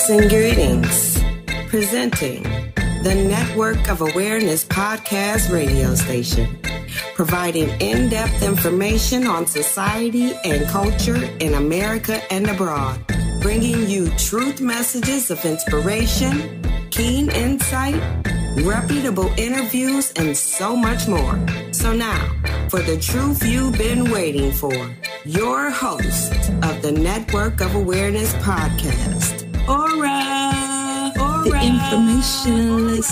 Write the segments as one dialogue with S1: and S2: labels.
S1: Greetings and greetings. Presenting the Network of Awareness podcast radio station, providing in-depth information on society and culture in America and abroad, bringing you truth messages of inspiration, keen insight, reputable interviews, and so much more. So now, for the truth you've been waiting for, your host of the Network of Awareness podcast, ORRA, the informationalist.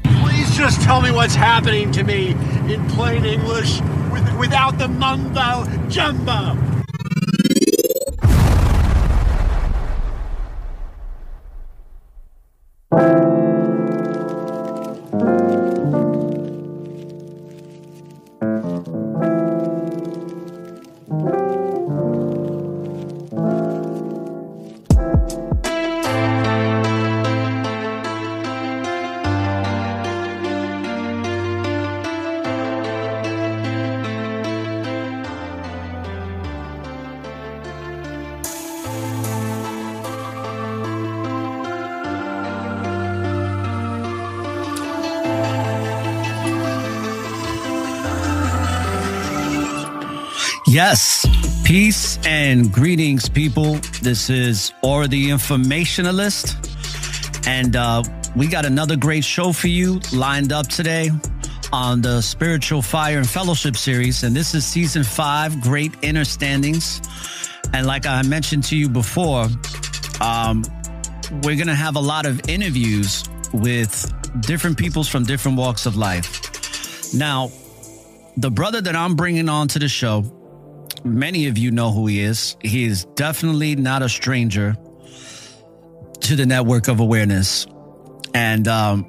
S2: Please just tell me what's happening to me in plain English without the mumbo jumbo.
S3: Yes, peace and greetings, people. This is ORRA the Informationalist, and we got another great show for you lined up today on the Spiritual Fire and Fellowship series, and this is Season 5, Great Understandings. And like I mentioned to you before, we're going to have a lot of interviews with different peoples from different walks of life. Now, the brother that I'm bringing on to the show, many of you know who he is. He is definitely not a stranger to the Network of Awareness. And I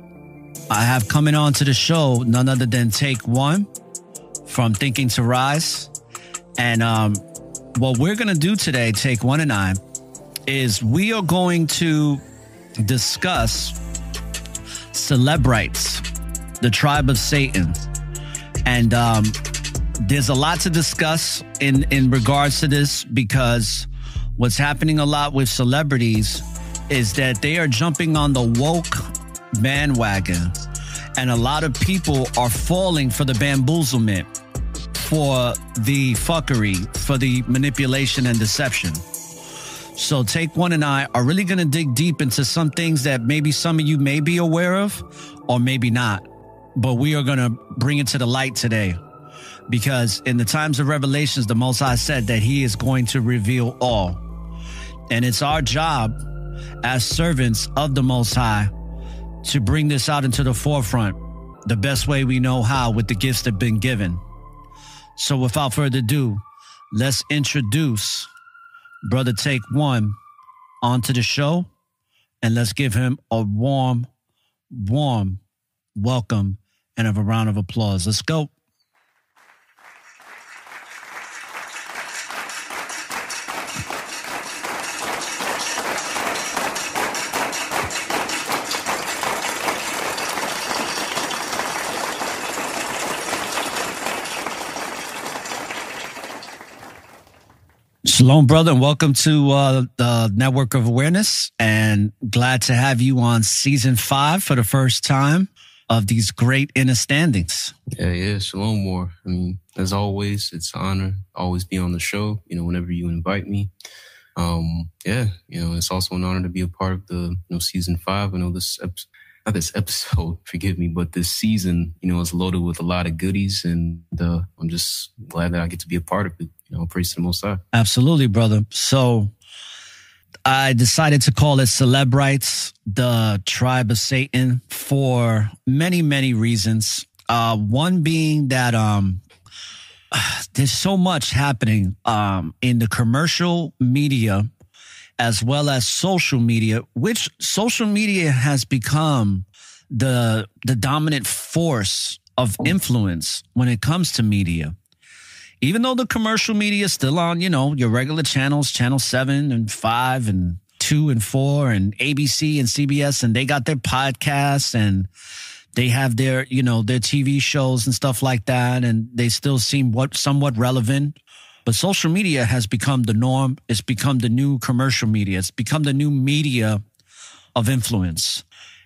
S3: have coming on to the show none other than Take One from Thinking to Rise. And what we're going to do today, Take One and I, is we are going to discuss Celebrites, the tribe of Satan. And there's a lot to discuss in regards to this, because what's happening a lot with celebrities is that they are jumping on the woke bandwagon, and a lot of people are falling for the bamboozlement, for the fuckery, for the manipulation and deception. So Take One and I are really going to dig deep into some things that maybe some of you may be aware of or maybe not, but we are going to bring it to the light today. Because in the times of revelations, the Most High said that he is going to reveal all. And it's our job as servants of the Most High to bring this out into the forefront the best way we know how, with the gifts that have been given. So without further ado, let's introduce Brother Take One onto the show, and let's give him a warm welcome and a round of applause. Let's go. Shalom, brother, and welcome to the Network of Awareness, and glad to have you on Season 5 for the first time of these great understandings.
S4: Yeah, Shalom, more. I mean, as always, it's an honor always be on the show, whenever you invite me. It's also an honor to be a part of the Season 5. I know this episode, forgive me, but this season, is loaded with a lot of goodies, and I'm just glad that I get to be a part of it. Praise to the Most High.
S3: Absolutely, brother. So I decided to call it Celebrites, the tribe of Satan, for many, many reasons. One being that there's so much happening in the commercial media as well as social media, which social media has become the dominant force of influence when it comes to media. Even though the commercial media is still on, your regular channels, Channel 7 and 5 and 2 and 4 and ABC and CBS, and they got their podcasts and they have their, their TV shows and stuff like that. And they still seem somewhat relevant But social media has become the norm. It's become the new commercial media. It's become the new media of influence.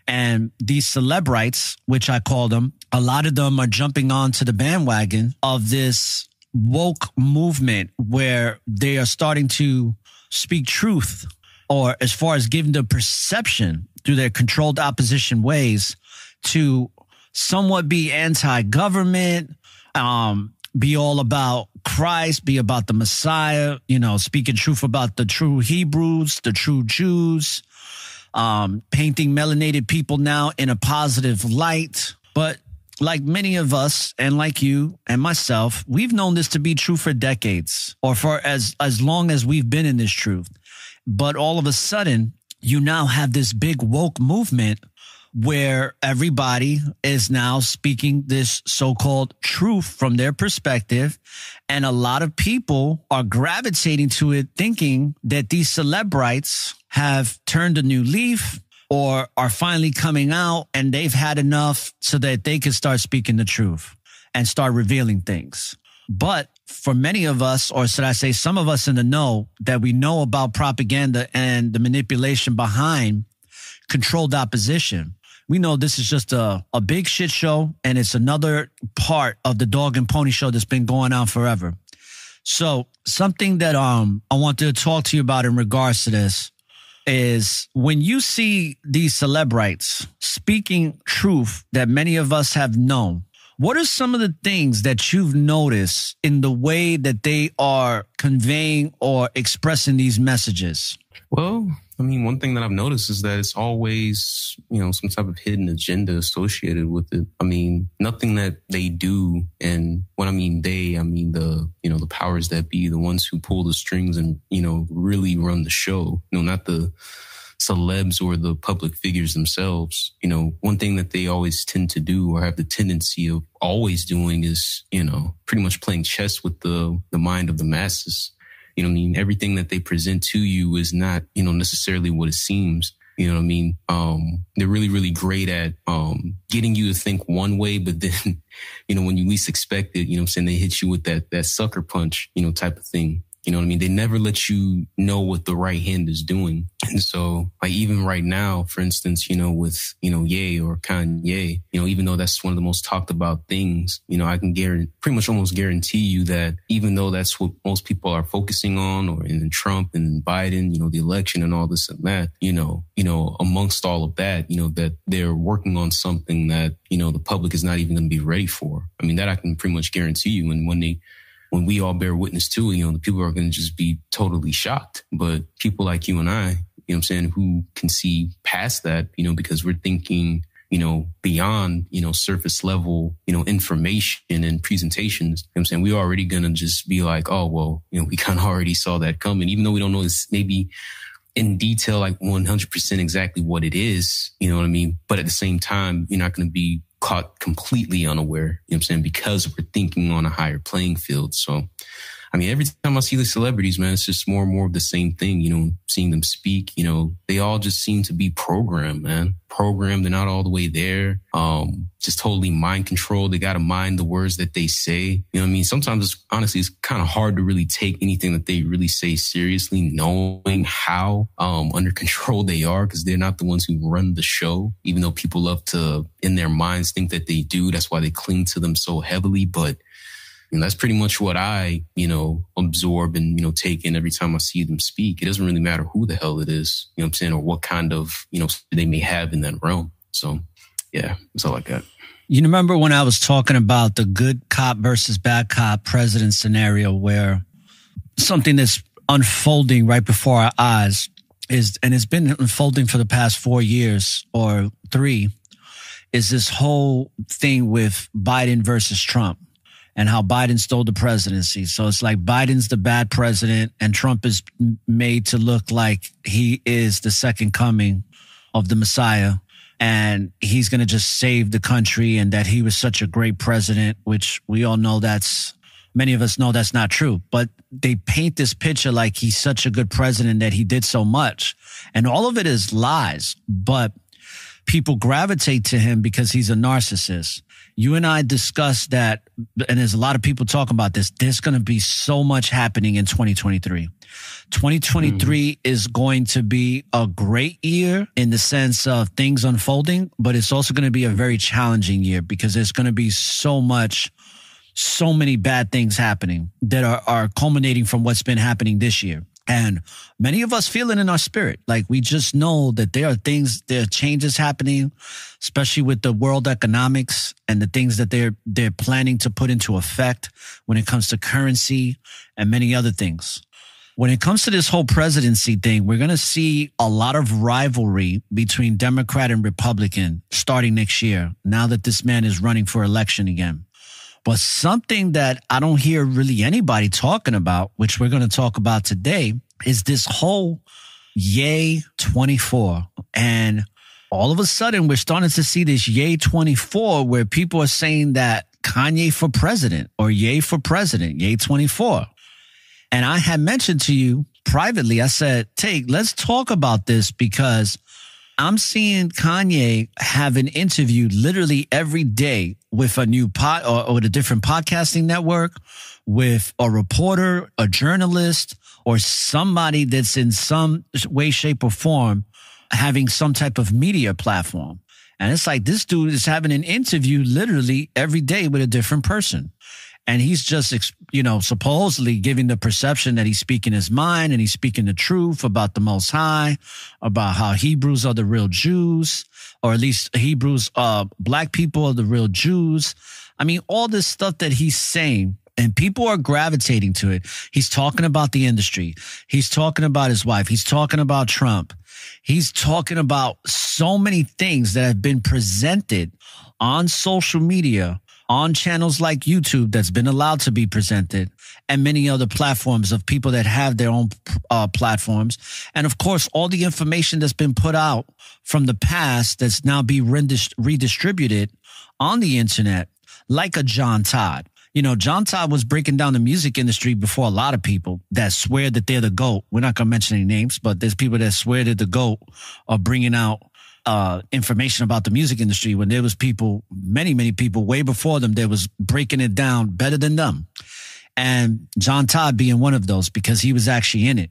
S3: And these celebrites, which I call them, a lot of them are jumping onto the bandwagon of this woke movement where they are starting to speak truth, or as far as giving the perception through their controlled opposition ways to somewhat be anti-government, be all about Christ, be about the Messiah, speaking truth about the true Hebrews, the true Jews, painting melanated people now in a positive light. But like many of us, and like you and myself, we've known this to be true for decades, or for as long as we've been in this truth. But all of a sudden, you now have this big woke movement where everybody is now speaking this so-called truth from their perspective. And a lot of people are gravitating to it, thinking that these celebrites have turned a new leaf or are finally coming out and they've had enough so that they can start speaking the truth and start revealing things. But for many of us, or should I say some of us in the know, that we know about propaganda and the manipulation behind controlled opposition, we know this is just a big shit show, and it's another part of the dog and pony show that's been going on forever. So something that I wanted to talk to you about in regards to this is when you see these celebrites speaking truth that many of us have known, what are some of the things that you've noticed in the way that they are conveying or expressing these messages?
S4: Well, I mean, one thing that I've noticed is that it's always, some type of hidden agenda associated with it. I mean, nothing that they do, and when I mean they, I mean the powers that be, the ones who pull the strings and, really run the show, not the celebs or the public figures themselves. One thing that they always tend to do, or have the tendency of always doing, is, pretty much playing chess with the mind of the masses. Everything that they present to you is not, necessarily what it seems. They're really, really great at getting you to think one way, but then, when you least expect it, they hit you with that sucker punch, type of thing. They never let you know what the right hand is doing. And so, like, even right now, for instance, with, Ye or Kanye, even though that's one of the most talked about things, I can pretty much almost guarantee you that even though that's what most people are focusing on, or in Trump and Biden, the election and all this and that, amongst all of that, that they're working on something that, the public is not even going to be ready for. I mean, that I can pretty much guarantee you. And when we all bear witness to it, the people are going to just be totally shocked. But people like you and I, who can see past that, because we're thinking, beyond, surface level, information and presentations, we're already going to just be like, oh, well, we kind of already saw that coming, even though we don't know this maybe in detail, like 100% exactly what it is, But at the same time, you're not going to be caught completely unaware, because we're thinking on a higher playing field. So, every time I see the celebrities, man, it's just more and more of the same thing, seeing them speak, they all just seem to be programmed, man. Programmed. They're not all the way there. Just totally mind controlled. They got to mind the words that they say. Sometimes it's kind of hard to really take anything that they really say seriously, knowing how under control they are, because they're not the ones who run the show, even though people love to, in their minds, think that they do. That's why they cling to them so heavily. But that's pretty much what I, absorb and, take in every time I see them speak. It doesn't really matter who the hell it is, or what kind of, they may have in that realm. So, yeah, that's all I got.
S3: You remember when I was talking about the good cop versus bad cop president scenario, where something that's unfolding right before our eyes and it's been unfolding for the past 4 years or 3, is this whole thing with Biden versus Trump. And how Biden stole the presidency. So it's like Biden's the bad president and Trump is made to look like he is the second coming of the Messiah. And he's going to just save the country, and that he was such a great president, which we all know many of us know that's not true. But they paint this picture like he's such a good president, that he did so much. And all of it is lies. But people gravitate to him because he's a narcissist. You and I discussed that, and there's a lot of people talking about this. There's going to be so much happening in 2023. 2023 is going to be a great year in the sense of things unfolding, but it's also going to be a very challenging year because there's going to be so many bad things happening that are culminating from what's been happening this year. And many of us feel it in our spirit. Like, we just know that there are changes happening, especially with the world economics and the things that they're planning to put into effect when it comes to currency and many other things. When it comes to this whole presidency thing, we're going to see a lot of rivalry between Democrat and Republican starting next year, now that this man is running for election again. But something that I don't hear really anybody talking about, which we're going to talk about today, is this whole Yay 24. And all of a sudden, we're starting to see this Yay 24 where people are saying that Kanye for president or Yay for president, Yay 24. And I had mentioned to you privately, I said, let's talk about this because I'm seeing Kanye have an interview literally every day with a new or with a different podcasting network, with a reporter, a journalist, or somebody that's in some way, shape, or form having some type of media platform. And it's like this dude is having an interview literally every day with a different person. And he's just, supposedly giving the perception that he's speaking his mind and he's speaking the truth about the Most High, about how Hebrews are the real Jews, or at least Hebrews, black people are the real Jews. I mean, all this stuff that he's saying, and people are gravitating to it. He's talking about the industry. He's talking about his wife. He's talking about Trump. He's talking about so many things that have been presented on social media, on channels like YouTube that's been allowed to be presented, and many other platforms of people that have their own platforms. And of course, all the information that's been put out from the past that's now being redistributed on the internet, like a John Todd. John Todd was breaking down the music industry before a lot of people that swear that they're the GOAT. We're not going to mention any names, but there's people that swear they're the GOAT are bringing out information about the music industry when there was people, many people way before them that was breaking it down better than them. And John Todd being one of those because he was actually in it.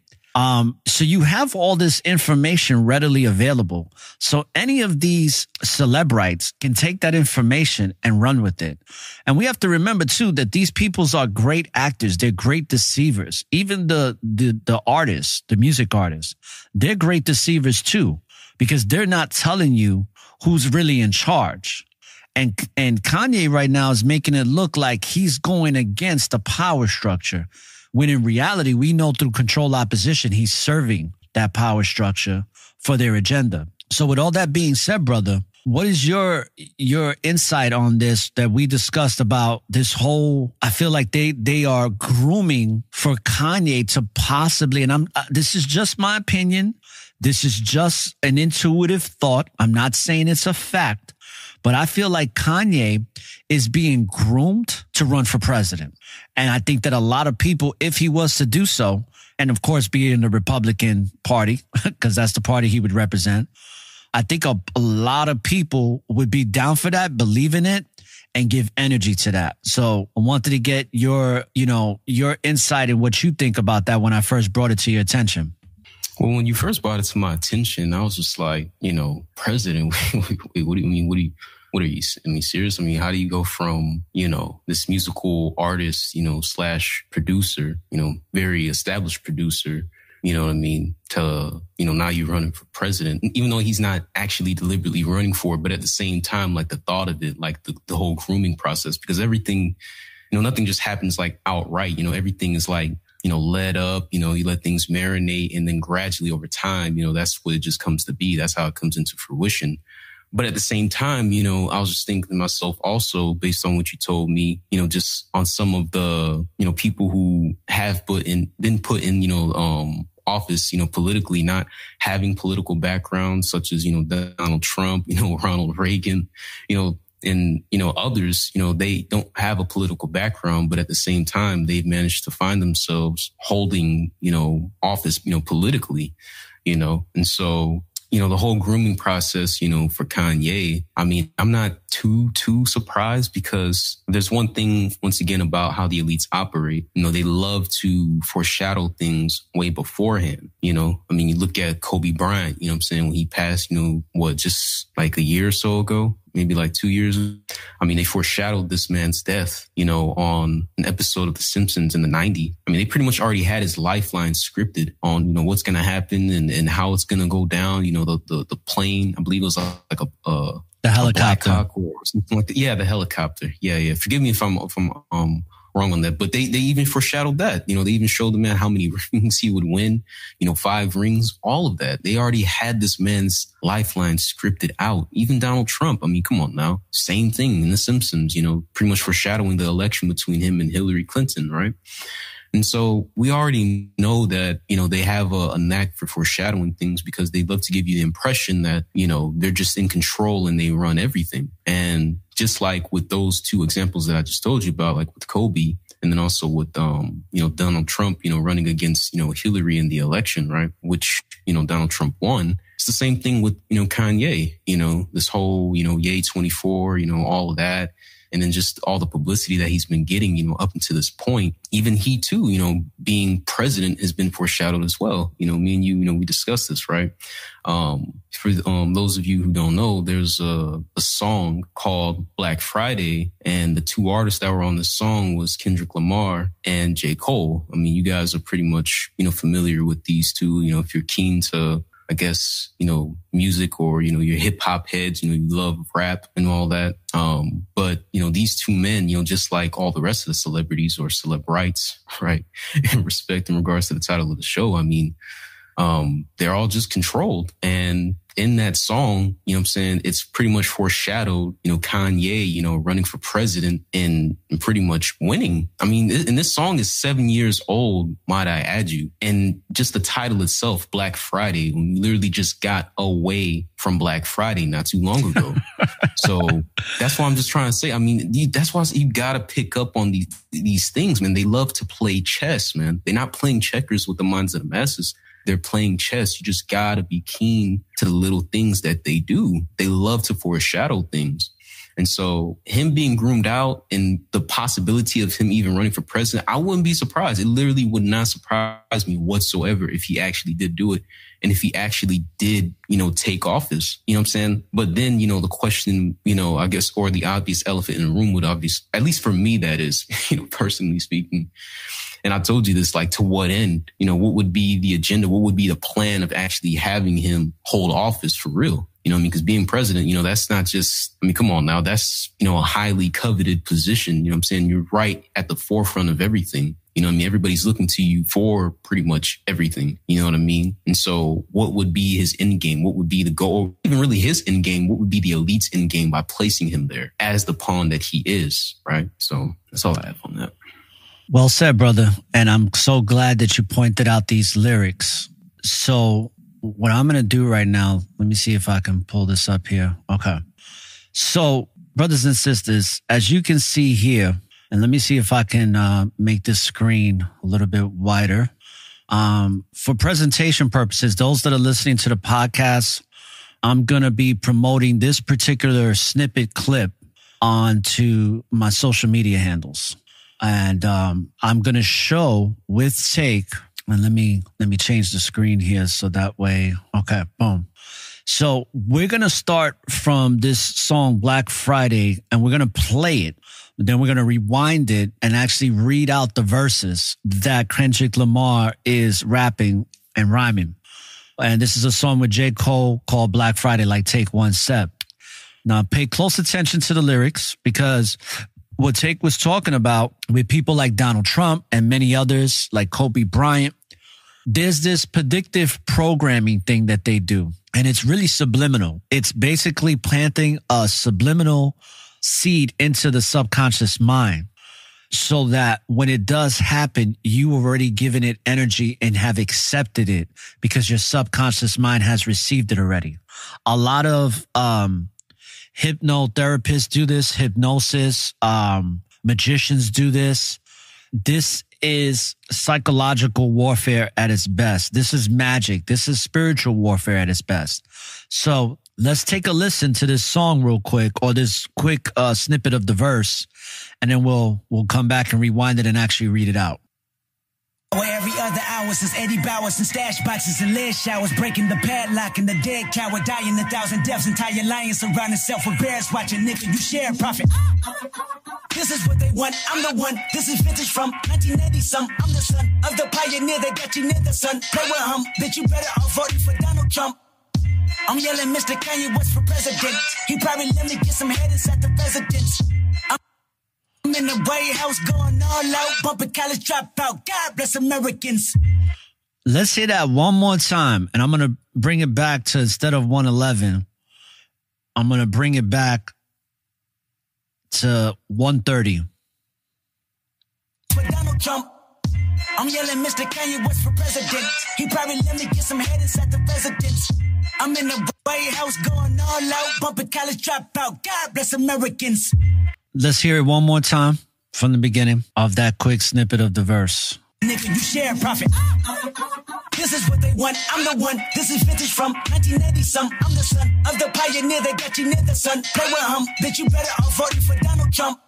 S3: So you have all this information readily available. So any of these Celebrites can take that information and run with it. And we have to remember too that these peoples are great actors. They're great deceivers. Even the artists, the music artists, they're great deceivers too, because they're not telling you who's really in charge. And Kanye right now is making it look like he's going against the power structure, when in reality, we know through controlled opposition, he's serving that power structure for their agenda. So with all that being said, brother, what is your insight on this that we discussed about this whole, I feel like they are grooming for Kanye to possibly, and this is just my opinion. This is just an intuitive thought. I'm not saying it's a fact, but I feel like Kanye is being groomed to run for president. And I think that a lot of people, if he was to do so, and of course be in the Republican Party, because that's the party he would represent, I think a lot of people would be down for that, believe in it, and give energy to that. So I wanted to get your insight and what you think about that when I first brought it to your attention.
S4: Well, when you first brought it to my attention, I was just like, president, wait, what do you mean? What are you, serious? I mean, how do you go from, this musical artist, / producer, very established producer, to, now you're running for president, even though he's not actually deliberately running for it, but at the same time, like the thought of it, like the whole grooming process, because everything, nothing just happens like outright, everything is like, led up, you let things marinate, and then gradually over time, that's what it just comes to be. That's how it comes into fruition. But at the same time, I was just thinking to myself also, based on what you told me, just on some of the, people who have been put in, office, politically, not having political backgrounds such as, Donald Trump, Ronald Reagan, and, others, they don't have a political background, but at the same time, they've managed to find themselves holding, office, politically, and so the whole grooming process, for Kanye, I mean, I'm not too surprised because there's one thing, once again, about how the elites operate. They love to foreshadow things way beforehand. I mean, you look at Kobe Bryant, what I'm saying, when he passed, just like a year or so ago, maybe like 2 years. I mean, they foreshadowed this man's death, on an episode of The Simpsons in the 90s. I mean, they pretty much already had his lifeline scripted on, what's going to happen and how it's going to go down. The plane, I believe it was like
S3: the helicopter
S4: or something like that. Yeah, the helicopter. Yeah. Forgive me if I'm wrong on that, but they even foreshadowed that. They even showed the man how many rings he would win. 5 rings, all of that. They already had this man's lifeline scripted out. Even Donald Trump. I mean, come on now. Same thing in The Simpsons. Pretty much foreshadowing the election between him and Hillary Clinton, right? And so we already know that, they have a knack for foreshadowing things because they love to give you the impression that, they're just in control and they run everything. And just like with those 2 examples that I just told you about, like with Kobe and then also with, Donald Trump, running against, Hillary in the election, right? Which, Donald Trump won. It's the same thing with, Kanye, this whole, Yay 24, all of that. And then just all the publicity that he's been getting, up until this point. Even he too, being president has been foreshadowed as well. Me and you, we discussed this, right? For those of you who don't know, there's a song called Black Friday, and the 2 artists that were on the song was Kendrick Lamar and J. Cole. I mean, you guys are pretty much, familiar with these 2, if you're keen to, I guess, music or, your hip hop heads, you love rap and all that. But, these 2 men, just like all the rest of the celebrities or Celebrites, right? In regards to the title of the show, I mean, they're all just controlled. And in that song, it's pretty much foreshadowed, Kanye, running for president and pretty much winning. I mean, and this song is 7 years old, might I add you. And just the title itself, Black Friday, we literally just got away from Black Friday not too long ago. So that's why I'm just trying to say, I mean, that's why you got to pick up on these things, man. They love to play chess, man. They're not playing checkers with the minds of the masses. They're playing chess. You just gotta be keen to the little things that they do. They love to foreshadow things. And so him being groomed out and the possibility of him even running for president, I wouldn't be surprised. It literally would not surprise me whatsoever if he actually did do it. And if he actually did, take office, what I'm saying? But then, the question, I guess, or the obvious elephant in the room would obviously, at least for me, that is, personally speaking. And I told you this, like, to what end? What would be the agenda? What would be the plan of actually having him hold office for real? Because being president, that's not just, come on now. That's, a highly coveted position. What I'm saying? You're right at the forefront of everything. Everybody's looking to you for pretty much everything. You know what I mean? And so what would be his end game? What would be the goal? Or even really his end game? What would be the elite's end game by placing him there as the pawn that he is, right? So that's all I have on that.
S3: Well said, brother. And I'm so glad that you pointed out these lyrics. So what I'm going to do right now, let me see if I can pull this up here. Okay. So brothers and sisters, as you can see here, and let me see if I can make this screen a little bit wider. For presentation purposes, those that are listening to the podcast, I'm going to be promoting this particular snippet clip onto my social media handles. And I'm going to show with take, and let me change the screen here so that way, okay, boom. So we're going to start from this song Black Friday, and we're going to play it. Then we're going to rewind it and actually read out the verses that Kendrick Lamar is rapping and rhyming. And this is a song with J. Cole called Black Friday, like Take One Step. Now pay close attention to the lyrics, because what Take was talking about with people like Donald Trump and many others like Kobe Bryant, there's this predictive programming thing that they do. And it's really subliminal. It's basically planting a subliminal seed into the subconscious mind so that when it does happen, you already given it energy and have accepted it because your subconscious mind has received it already. A lot of hypnotherapists do this, hypnosis, magicians do this. This is psychological warfare at its best. This is magic. This is spiritual warfare at its best. So let's take a listen to this song real quick, or this quick snippet of the verse, and then we'll come back and rewind it and actually read it out.
S5: Where every other hour since Eddie Bowers and stash boxes and lead showers, breaking the padlock and the dead coward, dying 1,000 deaths, entire lions surround itself with bears watching. Nigga, you share profit. This is what they want, I'm the one. This is vintage from 1980 some. I'm the son of the pioneer that got you near the sun. Play with him, bitch, you better off voting for Donald Trump. I'm yelling Mr. Kanye West for president. He probably let me get some head inside the residence. I'm in the White House going all out, bumping college dropout. God bless Americans.
S3: Let's hear that one more time, and I'm going to bring it back to, instead of 111, I'm going to bring it back to 130.
S5: For Donald Trump, I'm yelling Mr. Kanye West for president. He probably let me get some head inside the residence. I'm in the White House going all out, bumping college dropout. God bless Americans.
S3: Let's hear it one more time from the beginning of that quick snippet of the verse.
S5: Nigga, you share profit. This is what they want, I'm the one. This is vintage from 1980 some. I'm the son of the pioneer that got you near the sun. Play with him, bitch, you better off voting for Donald Trump.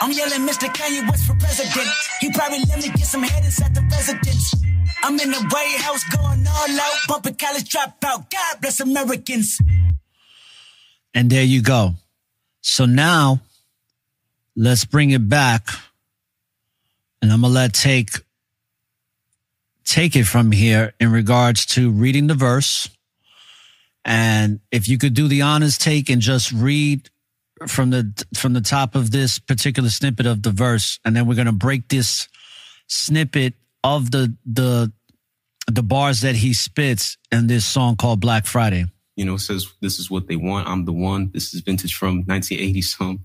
S5: I'm yelling Mr. Kanye West for president. He probably let me get some head inside the residence. I'm in the White House going all out, bumping college dropout. God bless Americans.
S3: And there you go. So now, let's bring it back, and I'm going to let take it from here in regards to reading the verse. And if you could do the honors, take and just read from the top of this particular snippet of the verse, and then we're going to break this snippet of the bars that he spits in this song called Black Friday.
S4: You know, it says, this is what they want, I'm the one. This is vintage from 1980 some.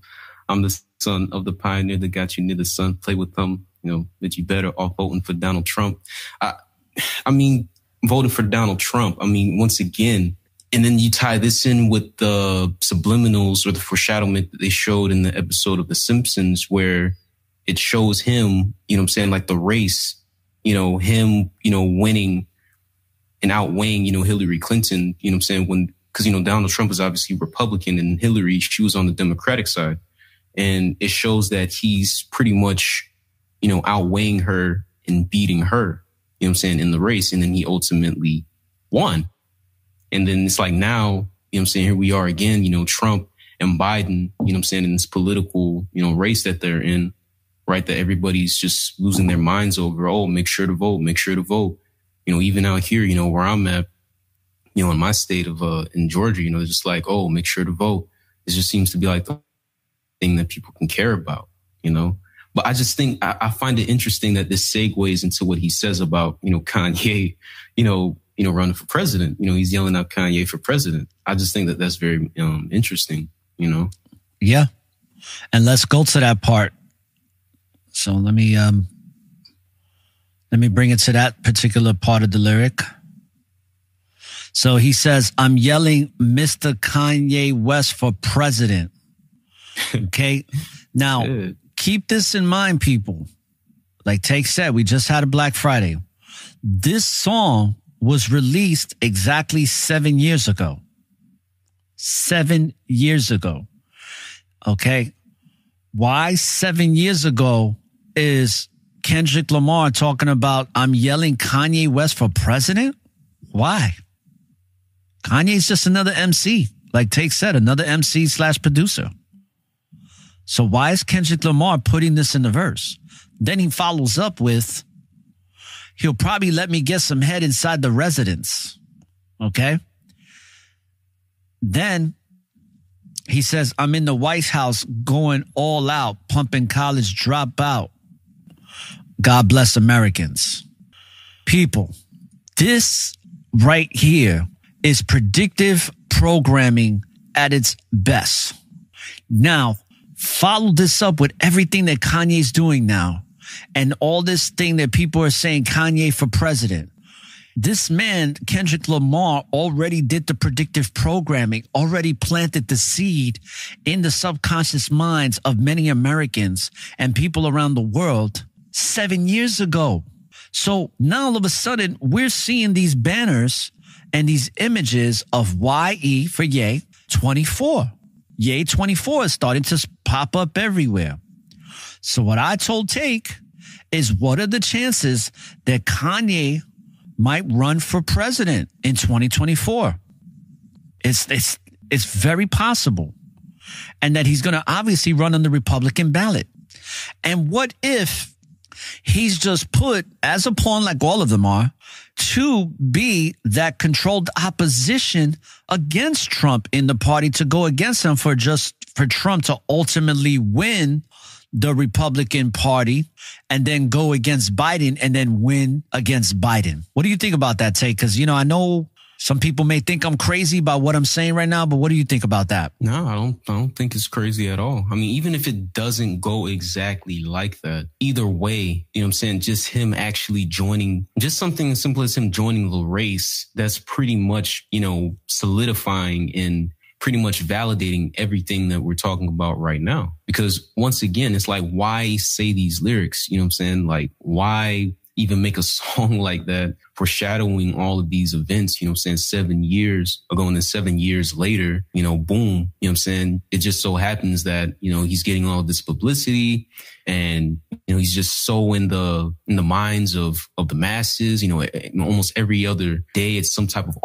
S4: I'm the son of the pioneer that got you near the sun. Play with them, you know, that you better off voting for Donald Trump. I mean, voting for Donald Trump. I mean, once again, and then you tie this in with the subliminals or the foreshadowment that they showed in the episode of The Simpsons, where it shows him, you know what I'm saying, like the race, you know, him, you know, winning and outweighing, you know, Hillary Clinton, you know what I'm saying, because, you know, Donald Trump is obviously Republican and Hillary, she was on the Democratic side. And it shows that he's pretty much, you know, outweighing her and beating her, you know what I'm saying, in the race. And then he ultimately won. And then it's like now, you know what I'm saying, here we are again, you know, Trump and Biden, you know what I'm saying, in this political, you know, race that they're in, right? That everybody's just losing their minds over, oh, make sure to vote, make sure to vote. You know, even out here, you know, where I'm at, you know, in my state of, in Georgia, you know, it's just like, oh, make sure to vote. It just seems to be like the thing that people can care about, you know. But I just think I find it interesting that this segues into what he says about, you know, Kanye, you know, running for president. You know, he's yelling out Kanye for president. I just think that that's very interesting, you know.
S3: Yeah, and let's go to that part. So let me bring it to that particular part of the lyric. So he says, "I'm yelling Mr. Kanye West for president." Okay. Now, keep this in mind, people. Like Take said, we just had a Black Friday. This song was released exactly 7 years ago. 7 years ago. Okay. Why 7 years ago is Kendrick Lamar talking about, I'm yelling Kanye West for president? Why? Kanye's just another MC. Like Take said, another MC / producer. So why is Kendrick Lamar putting this in the verse? Then he follows up with, he'll probably let me get some head inside the residence. Okay. Then he says, I'm in the White House going all out, pumping college dropout. God bless Americans. People, this right here is predictive programming at its best. Now, follow this up with everything that Kanye's doing now and all this thing that people are saying Kanye for president. This man, Kendrick Lamar, already did the predictive programming, already planted the seed in the subconscious minds of many Americans and people around the world 7 years ago. So now all of a sudden we're seeing these banners and these images of YE for Ye 24. Ye 24 is starting to pop up everywhere. So what I told Take is, what are the chances that Kanye might run for president in 2024? It's very possible. And that he's going to obviously run on the Republican ballot. And what if he's just put as a pawn, like all of them are, to be that controlled opposition against Trump in the party, to go against him for Trump to ultimately win the Republican Party and then go against Biden and then win against Biden. What do you think about that, Tay? Because, I know some people may think I'm crazy about what I'm saying right now, but what do you think about that?
S4: No, I don't think it's crazy at all. I mean, even if it doesn't go exactly like that, either way, you know what I'm saying, just him actually joining, just something as simple as him joining the race, that's pretty much, solidifying and pretty much validating everything that we're talking about right now. Because once again, it's like, why say these lyrics? You know what I'm saying? Like, why even make a song like that, foreshadowing all of these events, 7 years ago, and then 7 years later, boom, it just so happens that, he's getting all this publicity and, he's just so in the minds of the masses, almost every other day, it's some type of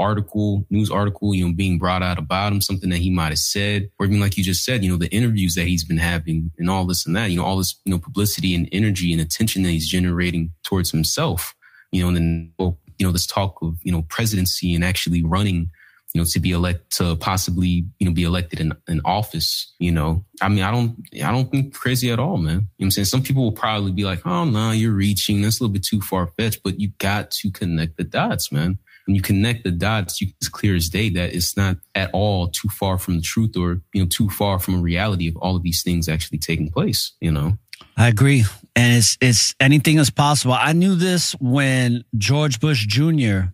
S4: news article, being brought out about him, something that he might have said, or even like you just said, the interviews that he's been having and all this and that, all this, publicity and energy and attention that he's generating towards himself, and then, this talk of, presidency and actually running, to be to possibly, be elected in office, I mean, I don't think crazy at all, man. You know what I'm saying? Some people will probably be like, oh, no, you're reaching. That's a little bit too far fetched, but you got to connect the dots, man. When you connect the dots, it's clear as day that it's not at all too far from the truth or, too far from a reality of all of these things actually taking place,
S3: I agree. And it's anything is possible. I knew this when George Bush Jr.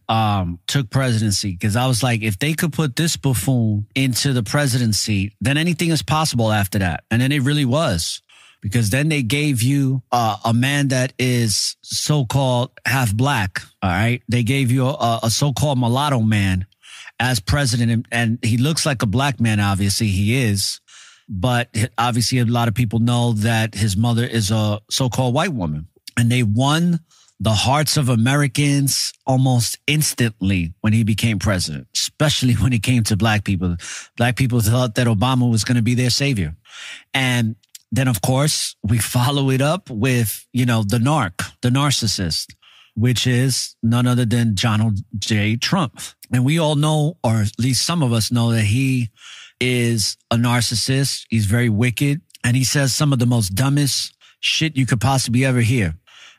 S3: Took presidency, because I was like, if they could put this buffoon into the presidency, then anything is possible after that. And then it really was, because then they gave you a man that is so-called half black. All right. They gave you a so-called mulatto man as president, and he looks like a black man. Obviously he is. But obviously, a lot of people know that his mother is a so-called white woman. And they won the hearts of Americans almost instantly when he became president, especially when it came to black people. Black people thought that Obama was going to be their savior. And then, of course, we follow it up with, the narcissist, which is none other than Donald J. Trump. And we all know, or at least some of us know, that he is a narcissist. He's very wicked, and he says some of the most dumbest shit you could possibly ever hear.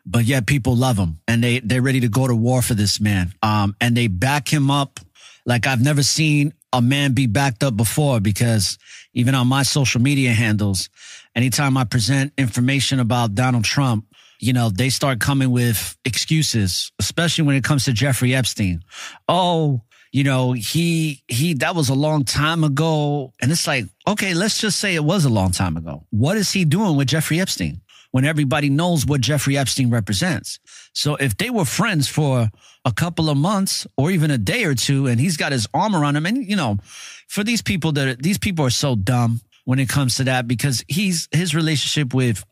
S3: But yet people love him, and they're ready to go to war for this man. And they back him up like I've never seen a man be backed up before, because even on my social media handles, anytime I present information about Donald Trump, they start coming with excuses, especially when it comes to Jeffrey Epstein. Oh, that was a long time ago. And it's like, okay, let's just say it was a long time ago. What is he doing with Jeffrey Epstein when everybody knows what Jeffrey Epstein represents? So if they were friends for a couple of months or even a day or two, and he's got his arm around him, and, for these people are so dumb when it comes to that, because his relationship with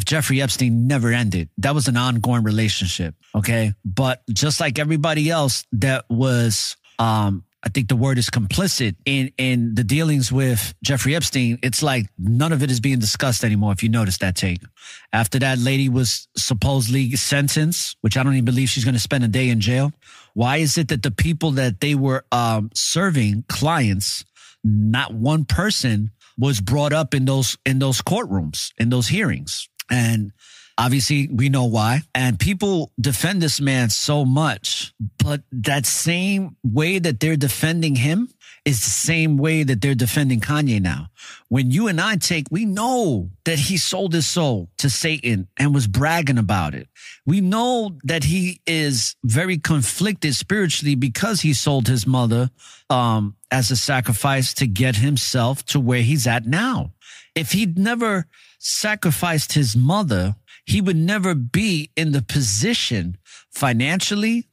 S3: Jeffrey Epstein never ended. That was an ongoing relationship. Okay. But just like everybody else that was, I think the word is complicit in the dealings with Jeffrey Epstein, it's like none of it is being discussed anymore. If you notice that, Take. After that lady was supposedly sentenced, which I don't even believe she's going to spend a day in jail. Why is it that the people that they were serving, clients, not one person was brought up in those courtrooms, in those hearings? And obviously we know why. And people defend this man so much, but that same way that they're defending him is the same way that they're defending Kanye now. When you and I we know that he sold his soul to Satan and was bragging about it. We know that he is very conflicted spiritually because he sold his mother as a sacrifice to get himself to where he's at now. If he'd never sacrificed his mother, he would never be in the position financially,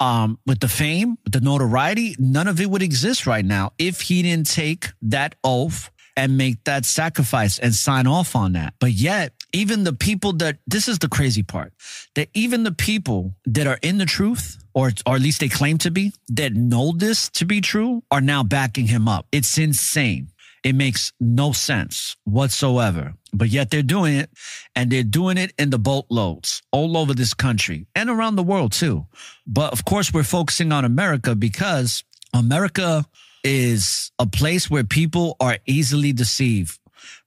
S3: with the fame, with the notoriety. None of it would exist right now if he didn't take that oath and make that sacrifice and sign off on that. But yet, even the people this is the crazy part, that even the people that are in the truth, or at least they claim to be, that know this to be true, are now backing him up. It's insane. It makes no sense whatsoever. But yet they're doing it, and they're doing it in the boatloads all over this country and around the world too. But of course, we're focusing on America because America is a place where people are easily deceived.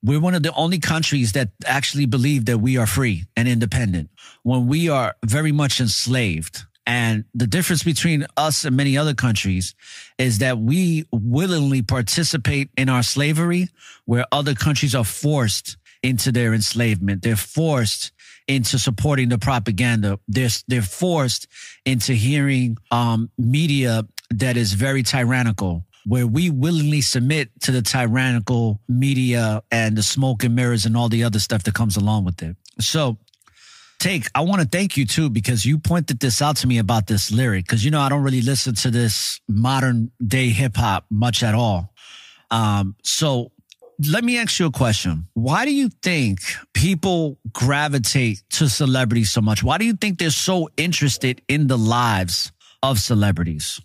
S3: We're one of the only countries that actually believe that we are free and independent when we are very much enslaved. And the difference between us and many other countries is that we willingly participate in our slavery, where other countries are forced into their enslavement. They're forced into supporting the propaganda. They're forced into hearing media that is very tyrannical, where we willingly submit to the tyrannical media and the smoke and mirrors and all the other stuff that comes along with it. So, I want to thank you too, because you pointed this out to me about this lyric. Because, I don't really listen to this modern day hip hop much at all. So let me ask you a question. Why do you think people gravitate to celebrities so much? Why do you think they're so interested in the lives of celebrities?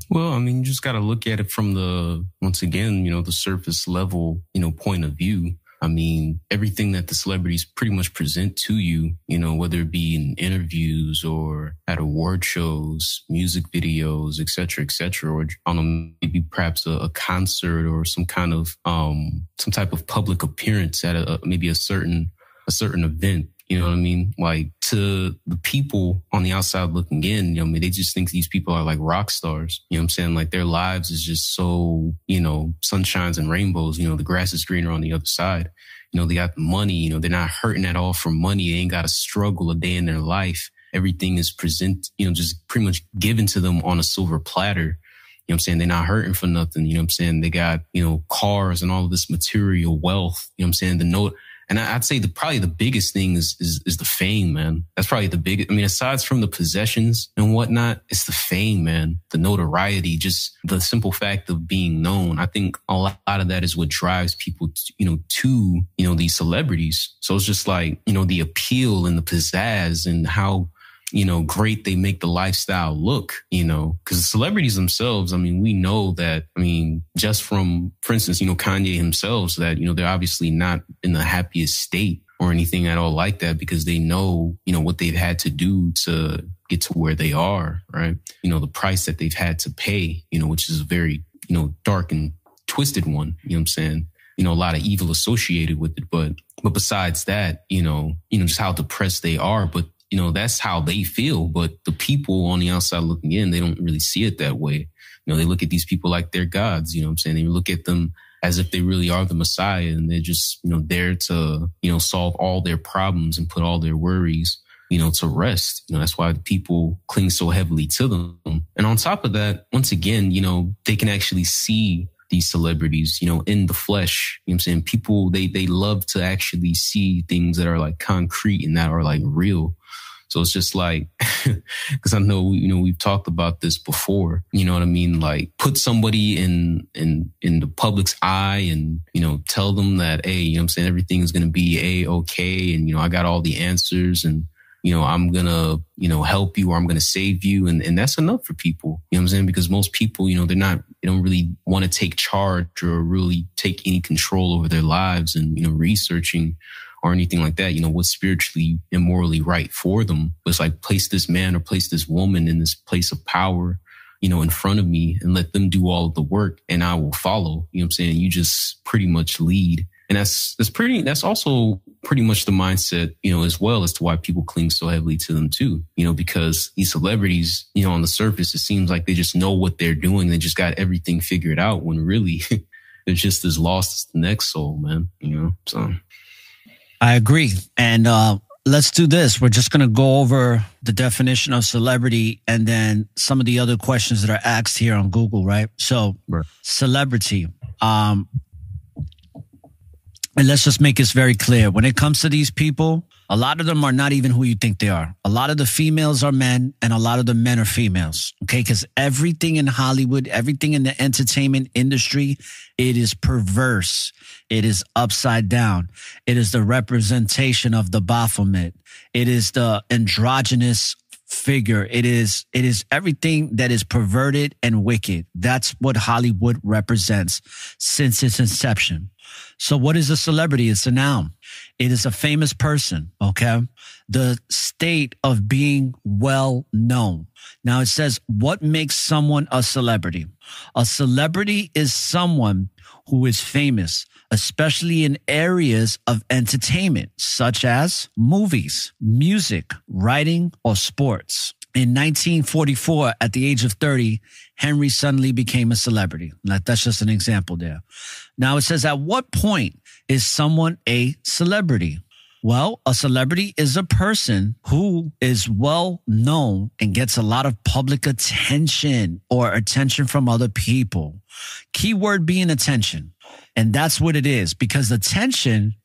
S4: Well, I mean, you just got to look at it from once again, the surface level, point of view. I mean, everything that the celebrities pretty much present to you, whether it be in interviews or at award shows, music videos, et cetera, or I don't know, maybe perhaps a concert or some kind of, some type of public appearance at maybe a certain event. You know what I mean? Like, to the people on the outside looking in, they just think these people are like rock stars. You know what I'm saying? Like, their lives is just so, sunshines and rainbows. The grass is greener on the other side. They got the money. They're not hurting at all for money. They ain't got to struggle a day in their life. Everything is just pretty much given to them on a silver platter. You know what I'm saying? They're not hurting for nothing. You know what I'm saying? They got, cars and all of this material wealth. You know what I'm saying? And I'd say probably the biggest thing is the fame, man. That's probably the biggest. I mean, aside from the possessions and whatnot, it's the fame, man. The notoriety, just the simple fact of being known. I think a lot of that is what drives people, to these celebrities. So it's just like, the appeal and the pizzazz and how, great they make the lifestyle look, because the celebrities themselves, I mean, we know that, just from, for instance, Kanye himself, that, they're obviously not in the happiest state or anything at all like that, because they know, what they've had to do to get to where they are, right? The price that they've had to pay, which is a very, dark and twisted one, you know what I'm saying? A lot of evil associated with it. But besides that, just how depressed they are, but that's how they feel. But the people on the outside looking in, they don't really see it that way. They look at these people like they're gods. You know what I'm saying? They look at them as if they really are the Messiah, and they're just, there to, solve all their problems and put all their worries, to rest. That's why the people cling so heavily to them. And on top of that, once again, they can actually see these celebrities, in the flesh. You know what I'm saying? People, they love to actually see things that are like concrete and that are like real. So it's just like, because I know, we've talked about this before, you know what I mean? Like, put somebody in the public's eye and, tell them that, hey, you know what I'm saying, everything is going to be A-okay. And, I got all the answers and, I'm going to, help you, or I'm going to save you. And that's enough for people, you know what I'm saying? Because most people, they don't really want to take charge or really take any control over their lives and, researching or anything like that, what's spiritually and morally right for them. But it's like, place this man or place this woman in this place of power, in front of me, and let them do all of the work, and I will follow. You know what I'm saying? You just pretty much lead. And that's also pretty much the mindset, as well, as to why people cling so heavily to them too, because these celebrities, on the surface, it seems like they just know what they're doing. They just got everything figured out, when really they're just as lost as the next soul, man, so.
S3: I agree. And let's do this. We're just going to go over the definition of celebrity and then some of the other questions that are asked here on Google, right? So, right. Celebrity. And let's just make this very clear. When it comes to these people, A lot of them are not even who you think they are. A lot of the females are men and a lot of the men are females. Okay. Because everything in Hollywood, everything in the entertainment industry, it is perverse. It is upside down. It is the representation of the Baphomet. It is the androgynous figure. It is everything that is perverted and wicked. That's what Hollywood represents since its inception. So what is a celebrity? It's a noun. It is a famous person, okay? The state of being well known. Now it says, what makes someone a celebrity? A celebrity is someone who is famous, especially in areas of entertainment, such as movies, music, writing, or sports. In 1944, at the age of 30, Henry suddenly became a celebrity. That's just an example there. Now it says, at what point is someone a celebrity? Well, a celebrity is a person who is well known and gets a lot of public attention or attention from other people. Keyword being attention. And that's what it is, because attention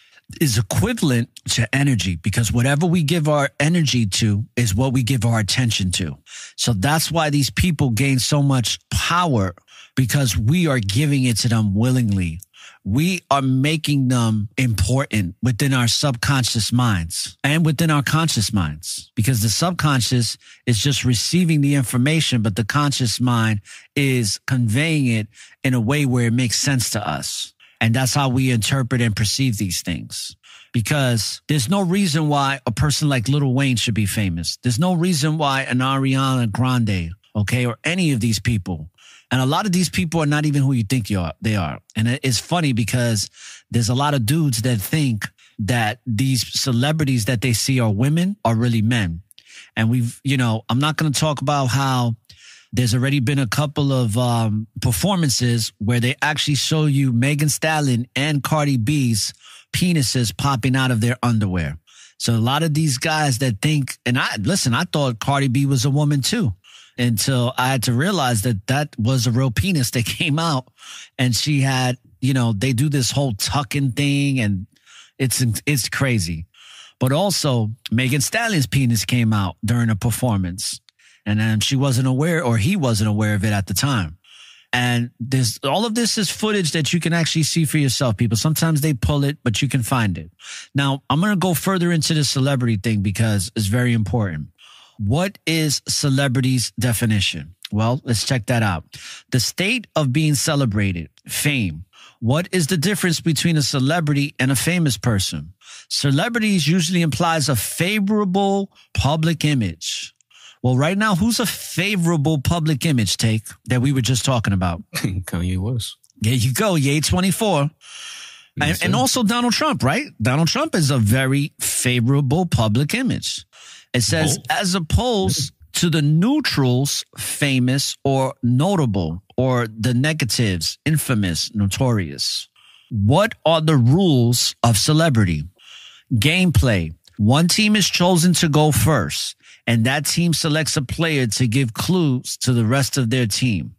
S3: is equivalent to energy, because whatever we give our energy to is what we give our attention to. So that's why these people gain so much power, because we are giving it to them willingly. We are making them important within our subconscious minds and within our conscious minds, because the subconscious is just receiving the information, but the conscious mind is conveying it in a way where it makes sense to us. And that's how we interpret and perceive these things. Because there's no reason why a person like Lil Wayne should be famous. There's no reason why an Ariana Grande, okay, or any of these people. And a lot of these people are not even who you think they are. And it's funny because there's a lot of dudes that think that these celebrities that they see are women are really men. And I'm not going to talk about how there's already been a couple of performances where they actually show you Megan Thee Stallion and Cardi B's penises popping out of their underwear. So a lot of these guys that think, and I thought Cardi B was a woman too, until I had to realize that was a real penis that came out, and she had, they do this whole tucking thing, and it's crazy. But also Megan Thee Stallion's penis came out during a performance. And then she wasn't aware, or he wasn't aware of it at the time. And all of this is footage that you can actually see for yourself, people. Sometimes they pull it, but you can find it. Now, I'm going to go further into the celebrity thing because it's very important. What is celebrity's definition? Well, let's check that out. The state of being celebrated, fame. What is the difference between a celebrity and a famous person? Celebrities usually implies a favorable public image. Well, right now, who's a favorable public image take that we were just talking about?
S4: Kanye West.
S3: There you go. Yay, 24. And also Donald Trump, right? Donald Trump is a very favorable public image. It says, as opposed to the neutrals, famous or notable, or the negatives, infamous, notorious. What are the rules of celebrity? Gameplay. One team is chosen to go first, and that team selects a player to give clues to the rest of their team.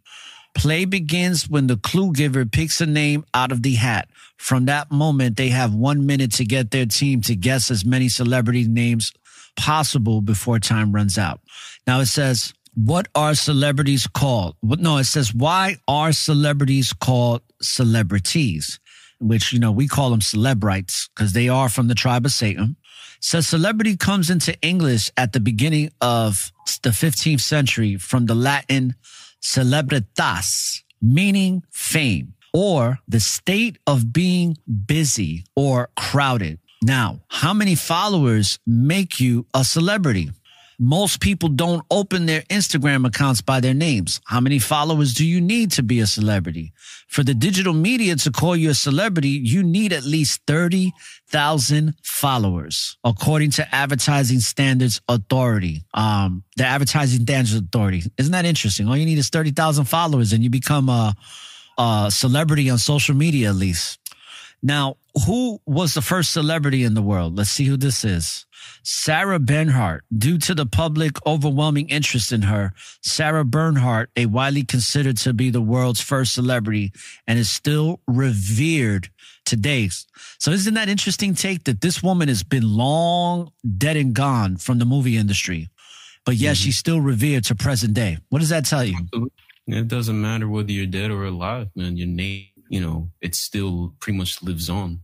S3: Play begins when the clue giver picks a name out of the hat. From that moment, they have 1 minute to get their team to guess as many celebrity names possible before time runs out. Now it says, what are celebrities called? No, it says, why are celebrities called celebrities? Which, we call them Celebrites because they are from the tribe of Satan. Says celebrity comes into English at the beginning of the 15th century from the Latin celebritas, meaning fame, or the state of being busy or crowded. Now, how many followers make you a celebrity? Most people don't open their Instagram accounts by their names. How many followers do you need to be a celebrity? For the digital media to call you a celebrity, you need at least 30,000 followers, according to Advertising Standards Authority. The Advertising Standards Authority. Isn't that interesting? All you need is 30,000 followers and you become a celebrity on social media, at least. Now, who was the first celebrity in the world? Let's see who this is. Sarah Bernhardt. Due to the public overwhelming interest in her, Sarah Bernhardt, a widely considered to be the world's first celebrity and is still revered today. So isn't that interesting take that this woman has been long dead and gone from the movie industry, but yet she's still revered to present day? What does that tell you?
S4: It doesn't matter whether you're dead or alive, man. Your name, it still pretty much lives on,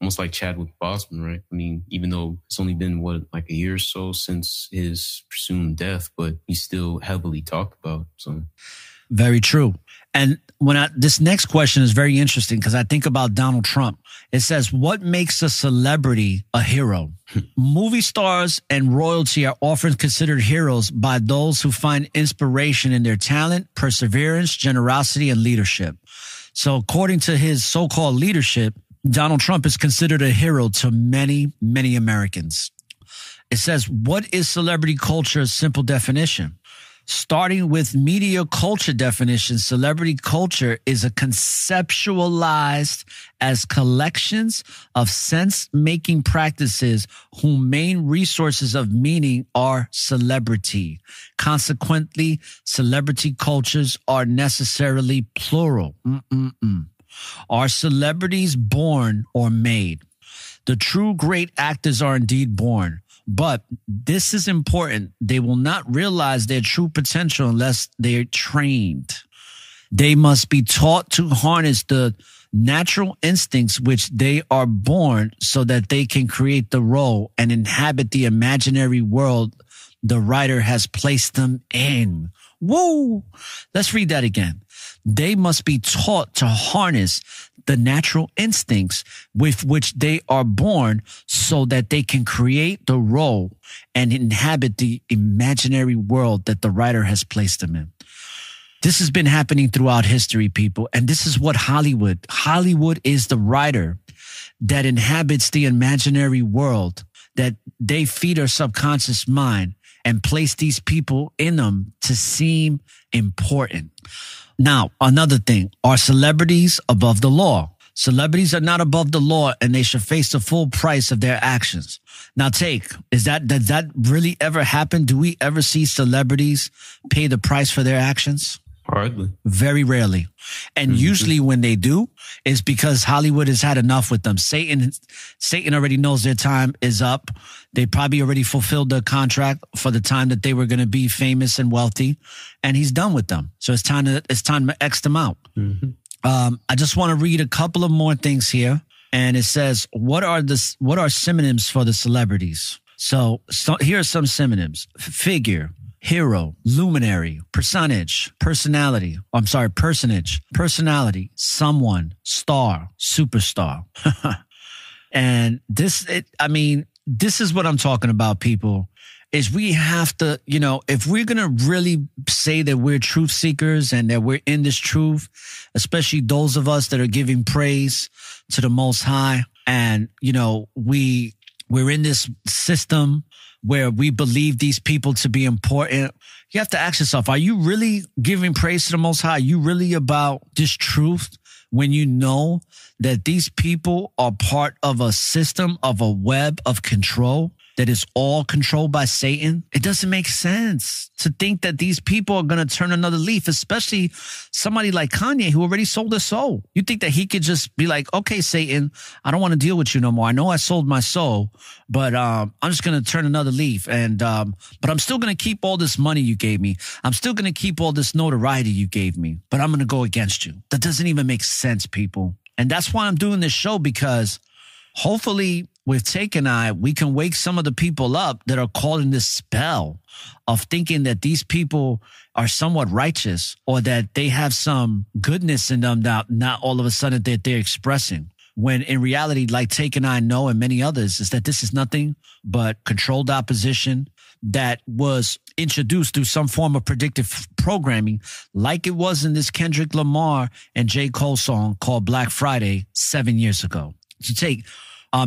S4: almost like Chadwick Boseman, right? I mean, even though it's only been, like a year or so since his presumed death, but he's still heavily talked about. So,
S3: very true. And this next question is very interesting because I think about Donald Trump. It says, what makes a celebrity a hero? Movie stars and royalty are often considered heroes by those who find inspiration in their talent, perseverance, generosity, and leadership. So according to his so-called leadership, Donald Trump is considered a hero to many, many Americans. It says, what is celebrity culture's simple definition? Starting with media culture definition, celebrity culture is a conceptualized as collections of sense-making practices whose main resources of meaning are celebrity. Consequently, celebrity cultures are necessarily plural. Are celebrities born or made? The true great actors are indeed born. But this is important. They will not realize their true potential unless they're trained. They must be taught to harness the natural instincts which they are born so that they can create the role and inhabit the imaginary world the writer has placed them in. Woo! Let's read that again. They must be taught to harness the natural instincts with which they are born so that they can create the role and inhabit the imaginary world that the writer has placed them in. This has been happening throughout history, people. And this is what Hollywood is the writer that inhabits the imaginary world that they feed our subconscious mind and place these people in them to seem important. Now, another thing, are celebrities above the law? Celebrities are not above the law and they should face the full price of their actions. Now does that really ever happen? Do we ever see celebrities pay the price for their actions?
S4: Hardly.
S3: Very rarely. And usually when they do, it's because Hollywood has had enough with them. Satan already knows their time is up. They probably already fulfilled their contract for the time that they were going to be famous and wealthy, and he's done with them. So it's time to X them out. I just want to read a couple of more things here. And it says, what are synonyms for the celebrities? So here are some synonyms: figure, hero, luminary, personage, personality, someone, star, superstar. And this is what I'm talking about, people, is we have to, if we're going to really say that we're truth seekers and that we're in this truth, especially those of us that are giving praise to the Most High, and, we're in this system where we believe these people to be important, you have to ask yourself, are you really giving praise to the Most High? Are you really about this truth when you know that these people are part of a system, of a web of control that is all controlled by Satan? It doesn't make sense to think that these people are going to turn another leaf, especially somebody like Kanye who already sold his soul. You think that he could just be like, okay, Satan, I don't want to deal with you no more. I know I sold my soul, but I'm just going to turn another leaf. And but I'm still going to keep all this money you gave me. I'm still going to keep all this notoriety you gave me, but I'm going to go against you. That doesn't even make sense, people. And that's why I'm doing this show, because hopefully with Take and I, we can wake some of the people up that are caught in this spell of thinking that these people are somewhat righteous or that they have some goodness in them that not all of a sudden that they're expressing. When in reality, like Take and I know and many others, is that this is nothing but controlled opposition that was introduced through some form of predictive programming, like it was in this Kendrick Lamar and J. Cole song called Black Friday 7 years ago. So Take,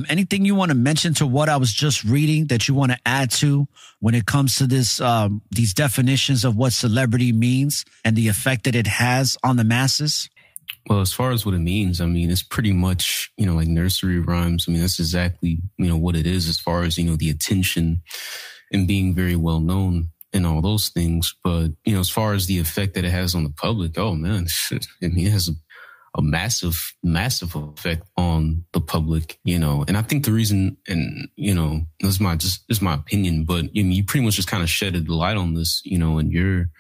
S3: anything you want to mention to what I was just reading that you want to add to when it comes to this, these definitions of what celebrity means and the effect that it has on the masses?
S4: Well, as far as what it means, it's pretty much, like nursery rhymes. That's exactly, what it is as far as, the attention and being very well known and all those things. But, as far as the effect that it has on the public, oh man, it has a massive effect on the public, you know. And I think the reason, and, you know, this is my opinion, but you pretty much just kind of shedded the light on this, you know, and your,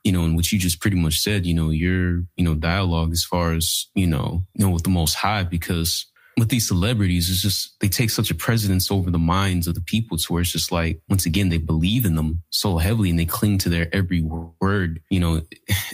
S4: you know, and what you just pretty much said, you know, your, you know, dialogue as far as, you know, with the Most High, because with these celebrities, it's just, they take such a precedence over the minds of the people to where it's just like, once again, they believe in them so heavily and they cling to their every word, you know,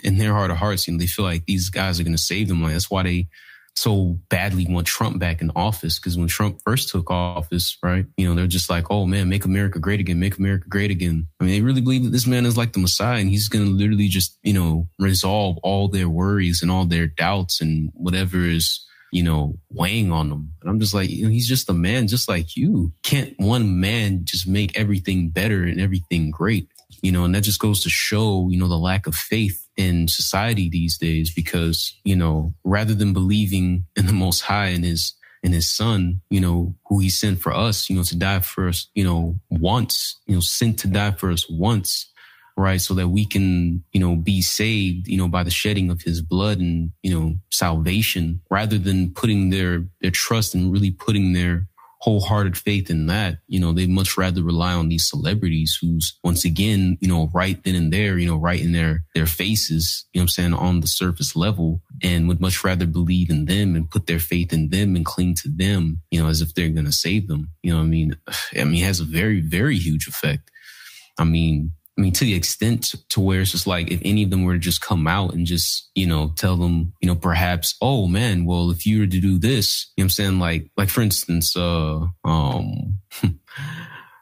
S4: in their heart of hearts, you know, they feel like these guys are going to save them. Like, that's why they so badly want Trump back in office. Because when Trump first took office, right, you know, they're just like, oh man, make America great again, make America great again. I mean, they really believe that this man is like the Messiah and he's going to literally just, you know, resolve all their worries and all their doubts and whatever is, you know, weighing on them. And I'm just like, you know, he's just a man just like you. Can't one man just make everything better and everything great? You know, and that just goes to show, you know, the lack of faith in society these days, because, you know, rather than believing in the Most High and his son, you know, who he sent for us, you know, to die for us, you know, once, you know, sent to die for us once, right? So that we can, you know, be saved, you know, by the shedding of his blood and, you know, salvation, rather than putting their trust and really putting their wholehearted faith in that. You know, they much rather rely on these celebrities who's, once again, you know, right then and there, you know, right in their faces, you know what I'm saying, on the surface level, and would much rather believe in them and put their faith in them and cling to them, you know, as if they're going to save them. You know what I mean? It has a very, very huge effect. I mean, to the extent to where it's just like, if any of them were to just come out and just, you know, tell them, you know, perhaps, oh man, well, if you were to do this, you know what I'm saying? Like for instance, I'm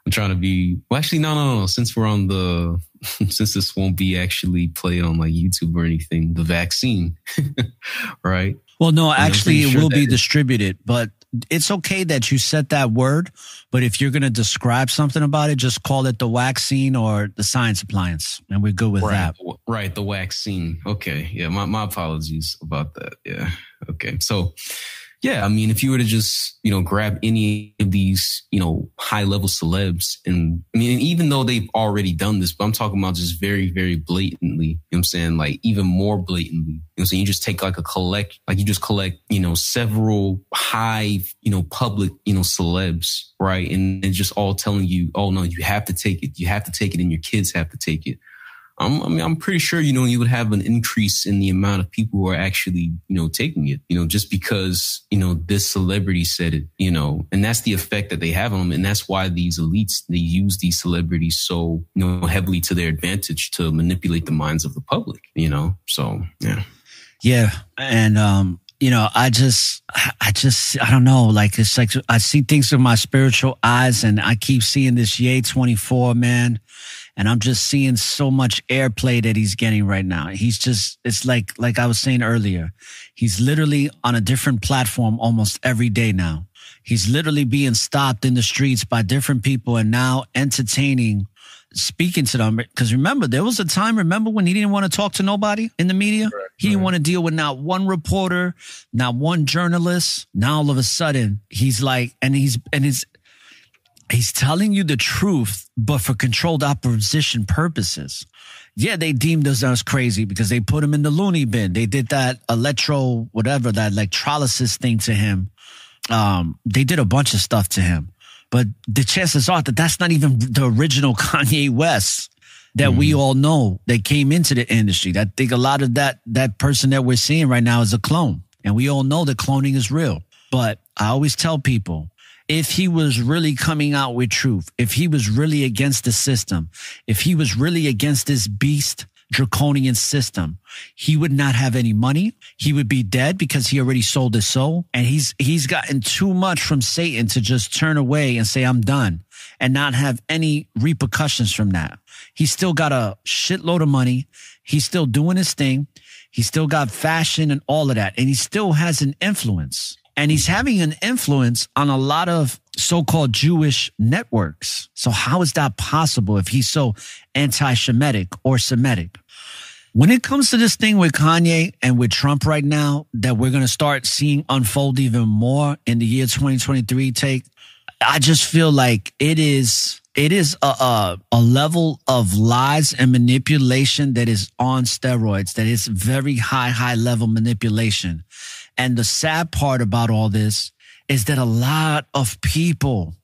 S4: trying to be, well, actually, no. Since we're on since this won't be actually played on like YouTube or anything, the vaccine, right?
S3: Well, no, actually it will be distributed, but it's okay that you said that word. But if you're going to describe something about it, just call it the vaccine or the science appliance, and we're good with that.
S4: Right, the vaccine. Okay, yeah, my apologies about that. Yeah, okay. So, yeah, I mean, if you were to just, you know, grab any of these, you know, high level celebs, and I mean, even though they've already done this, but I'm talking about just very, very blatantly, you know what I'm saying? Like even more blatantly, you know what I'm saying? You just take like you just collect, you know, several high, you know, public, you know, celebs, right? And they're just all telling you, oh no, you have to take it. You have to take it and your kids have to take it. I'm pretty sure, you know, you would have an increase in the amount of people who are actually, you know, taking it, you know, just because, you know, this celebrity said it, you know, and that's the effect that they have on them. And that's why these elites, they use these celebrities so, you know, heavily to their advantage to manipulate the minds of the public, you know? So, yeah.
S3: Yeah. And, you know, I don't know, like, it's like, I see things with my spiritual eyes, and I keep seeing this Ye 24, man. And I'm just seeing so much airplay that he's getting right now. He's just, it's like I was saying earlier, he's literally on a different platform almost every day now. He's literally being stopped in the streets by different people and now entertaining, speaking to them. Because remember, there was a time, when he didn't want to talk to nobody in the media? Right, he didn't want to deal with not one reporter, not one journalist. Now all of a sudden he's like, he's telling you the truth, but for controlled opposition purposes. Yeah, they deemed us as crazy because they put him in the loony bin. They did that that electrolysis thing to him. They did a bunch of stuff to him. But the chances are that that's not even the original Kanye West that we all know that came into the industry. I think a lot of that person that we're seeing right now is a clone. And we all know that cloning is real. But I always tell people, if he was really coming out with truth, if he was really against the system, if he was really against this beast draconian system, he would not have any money. He would be dead because he already sold his soul. And he's gotten too much from Satan to just turn away and say, I'm done, and not have any repercussions from that. He's still got a shitload of money. He's still doing his thing. He's still got fashion and all of that. And he still has an influence. And he's having an influence on a lot of so-called Jewish networks. So how is that possible if he's so anti-Shemitic or Semitic? When it comes to this thing with Kanye and with Trump right now that we're going to start seeing unfold even more in the year 2023 I just feel like it's it is a level of lies and manipulation that is on steroids, that is very high level manipulation. And the sad part about all this is that a lot of people,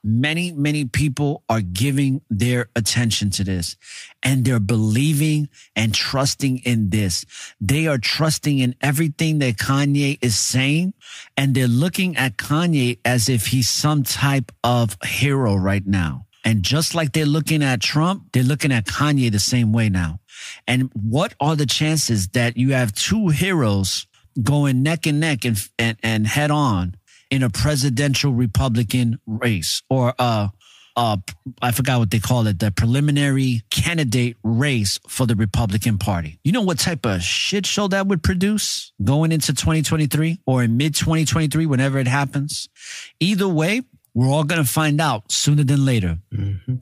S3: many people are giving their attention to this, and they're believing and trusting in this. They are trusting in everything that Kanye is saying, and they're looking at Kanye as if he's some type of hero right now. And just like they're looking at Trump, they're looking at Kanye the same way now. And what are the chances that you have two heroes going neck and neck and head on in a presidential Republican race, or I forgot what they call it, the preliminary candidate race for the Republican Party? You know what type of shit show that would produce going into 2023 or in mid 2023, whenever it happens? Either way, we're all going to find out sooner than later. Mm-hmm.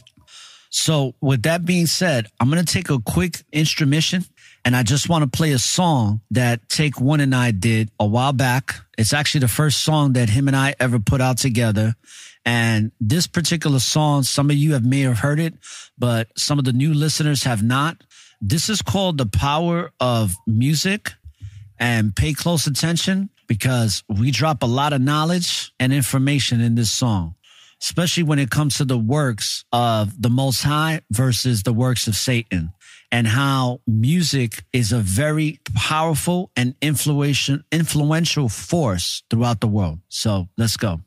S3: So with that being said, I'm going to take a quick instrumission, and I just want to play a song that Take One and I did a while back. It's actually the first song that him and I ever put out together. And this particular song, some of you may have heard it, but some of the new listeners have not. This is called The Power of Music. And pay close attention, because we drop a lot of knowledge and information in this song, especially when it comes to the works of the Most High versus the works of Satan, and how music is a very powerful and influential force throughout the world. So let's go.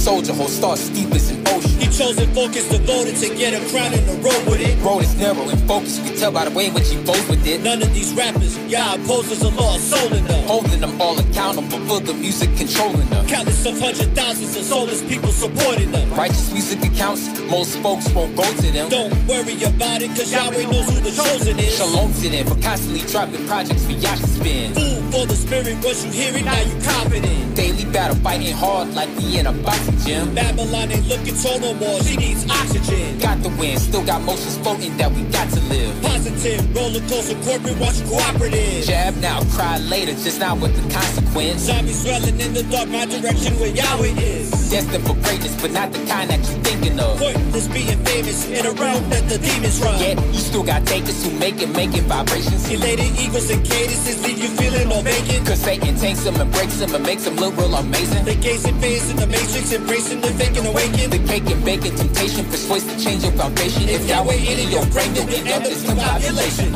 S6: Soldier, whole star steep as an ocean. He chose and focused, devoted to get a crown in the road with it. Road is narrow and focused, you can tell by the way in which he flows with it. None of these rappers, y'all opposers, a lost soul in them. Holding them all accountable for the music, controlling them. Countless of hundred thousands of soulless people supporting them. Righteous music accounts, most folks won't go to them. Don't worry about it, cause Yahweh knows who the chosen is. Shalom to them for constantly dropping projects for y'all to spin. Food for the spirit, once you hear it, now you confident. Daily battle, fighting hard like we in a boxing gym. Babylon ain't looking tall no more, she needs oxygen. Got the win, still got motions floating that we got to live. Positive, roller coaster, corporate, watch cooperative. Jab now, cry later, just not with the consequence. Zombies swelling in the dark, my direction where Yahweh is. Destined for greatness, but not the kind that you thinking of. Pointless being famous in a realm that the demons run. Yet, you still got takers who making vibrations. Elated egos and cadences leave you feeling all vacant. Cause Satan takes them and breaks them and makes them look real amazing. They gazing phase in the matrix, embracing the fake and awaken. The cake and bacon temptation persuades to change your foundation. If Yahweh in your brain, then we end up this population.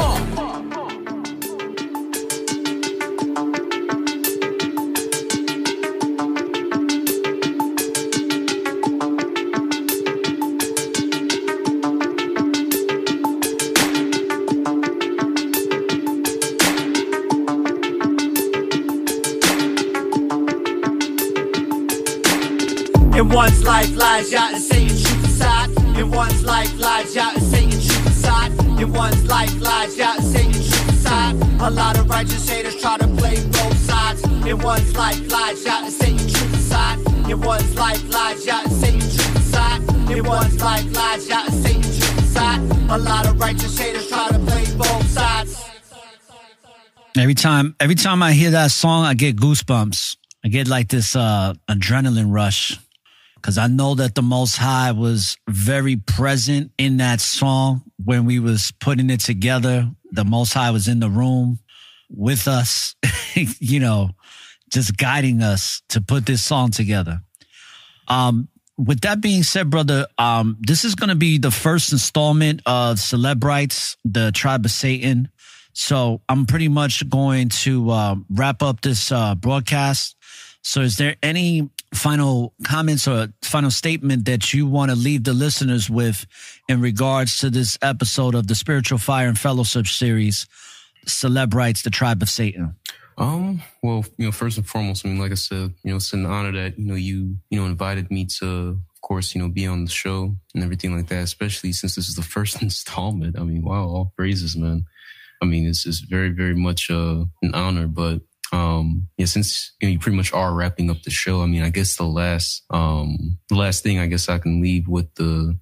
S7: In one's life lies Yah and Satan truth inside. In one's life lies Yah and Satan truth inside. In one's life lies Yah and Satan truth inside. A lot of righteous haters try to play both sides. In one's life lies Yah and Satan truth inside. In one's life lies Yah and Satan truth inside. In one's life lies Yah and Satan truth inside. A lot of righteous haters try to play both sides.
S3: Every time I hear that song, I get goosebumps. I get like this adrenaline rush. Because I know that the Most High was very present in that song when we was putting it together. The Most High was in the room with us, just guiding us to put this song together. With that being said, brother, this is going to be the first installment of Celebrites, the Tribe of Satan. So I'm pretty much going to wrap up this broadcast. So is there any final comments or final statement that you want to leave the listeners with in regards to this episode of the Spiritual Fire and Fellowship series, Celebrites, the Tribe of Satan?
S4: Well, first and foremost, like I said, it's an honor that, you invited me to, of course, be on the show and everything like that, especially since this is the first installment. Wow, all praises, man. It's very, very much an honor, but Since you pretty much are wrapping up the show, I mean, I guess the last thing I guess I can leave with the,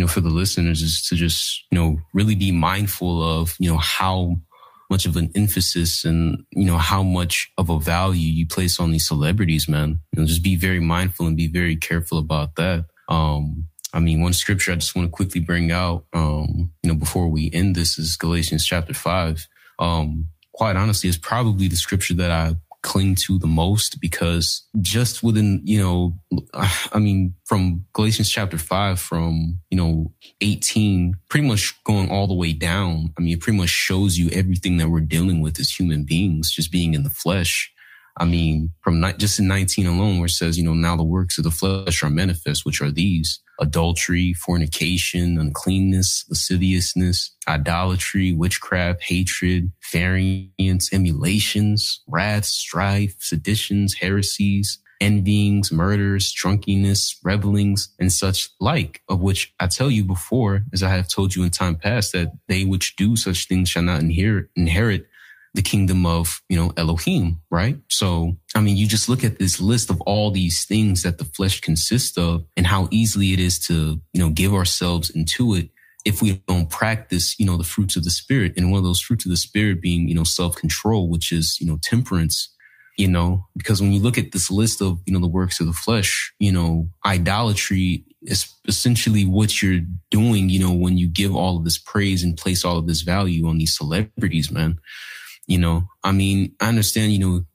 S4: for the listeners is to just, really be mindful of, how much of an emphasis and, how much of a value you place on these celebrities, man. Just be very mindful and be very careful about that. I mean, one scripture I just want to quickly bring out, before we end this is Galatians chapter 5. Quite honestly, it's probably the scripture that I cling to the most because just within, from Galatians chapter 5, from, 18, pretty much going all the way down. I mean, it pretty much shows you everything that we're dealing with as human beings, just being in the flesh. I mean, just in 19 alone, where it says, now the works of the flesh are manifest, which are these: adultery, fornication, uncleanness, lasciviousness, idolatry, witchcraft, hatred, variance, emulations, wrath, strife, seditions, heresies, envyings, murders, drunkenness, revelings, and such like, of which I tell you before, as I have told you in time past, that they which do such things shall not inherit the kingdom of, Elohim, right? So, I mean, you just look at this list of all these things that the flesh consists of and how easily it is to, give ourselves into it if we don't practice, the fruits of the spirit. And one of those fruits of the spirit being, self-control, which is, temperance, because when you look at this list of, the works of the flesh, idolatry is essentially what you're doing, when you give all of this praise and place all of this value on these celebrities, man. I mean, I understand,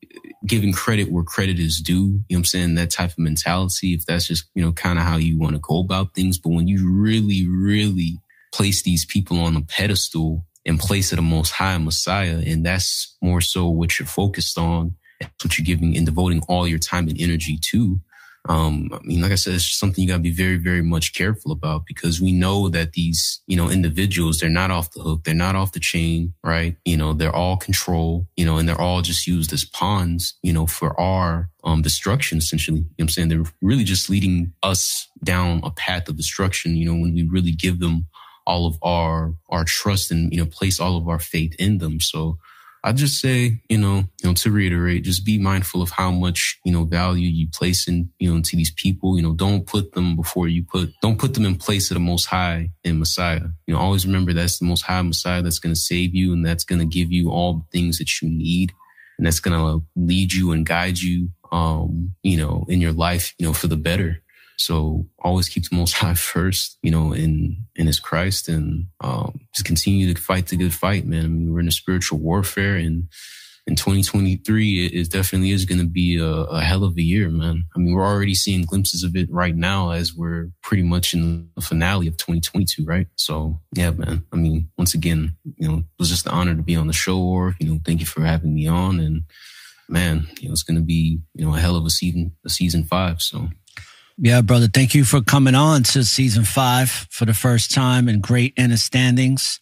S4: giving credit where credit is due, that type of mentality, if that's just, kind of how you want to go about things. But when you really, really place these people on a pedestal and place it a most high Messiah, and that's more so what you're focused on, that's what you're giving and devoting all your time and energy to. I mean, like I said, it's something you got to be very, very much careful about, because we know that these, individuals, they're not off the hook. They're not off the chain, right? They're all control, and they're all just used as pawns, for our destruction, essentially. They're really just leading us down a path of destruction, when we really give them all of our trust and, place all of our faith in them. So I'd just say, to reiterate, just be mindful of how much, value you place in, into these people. Don't put them don't put them in place of the Most High and Messiah. Always remember that's the Most High Messiah that's going to save you, and that's going to give you all the things that you need, and that's going to lead you and guide you, in your life, for the better. So always keep the Most High first, in His Christ, and just continue to fight the good fight, man. I mean, we're in a spiritual warfare, and in 2023, it definitely is going to be a hell of a year, man. I mean, we're already seeing glimpses of it right now as we're pretty much in the finale of 2022, right? So, yeah, man. I mean, once again, it was just an honor to be on the show, or, thank you for having me on. And, man, it's going to be, a hell of a season 5, so...
S3: Yeah, brother. Thank you for coming on to season 5 for the first time, and great understandings.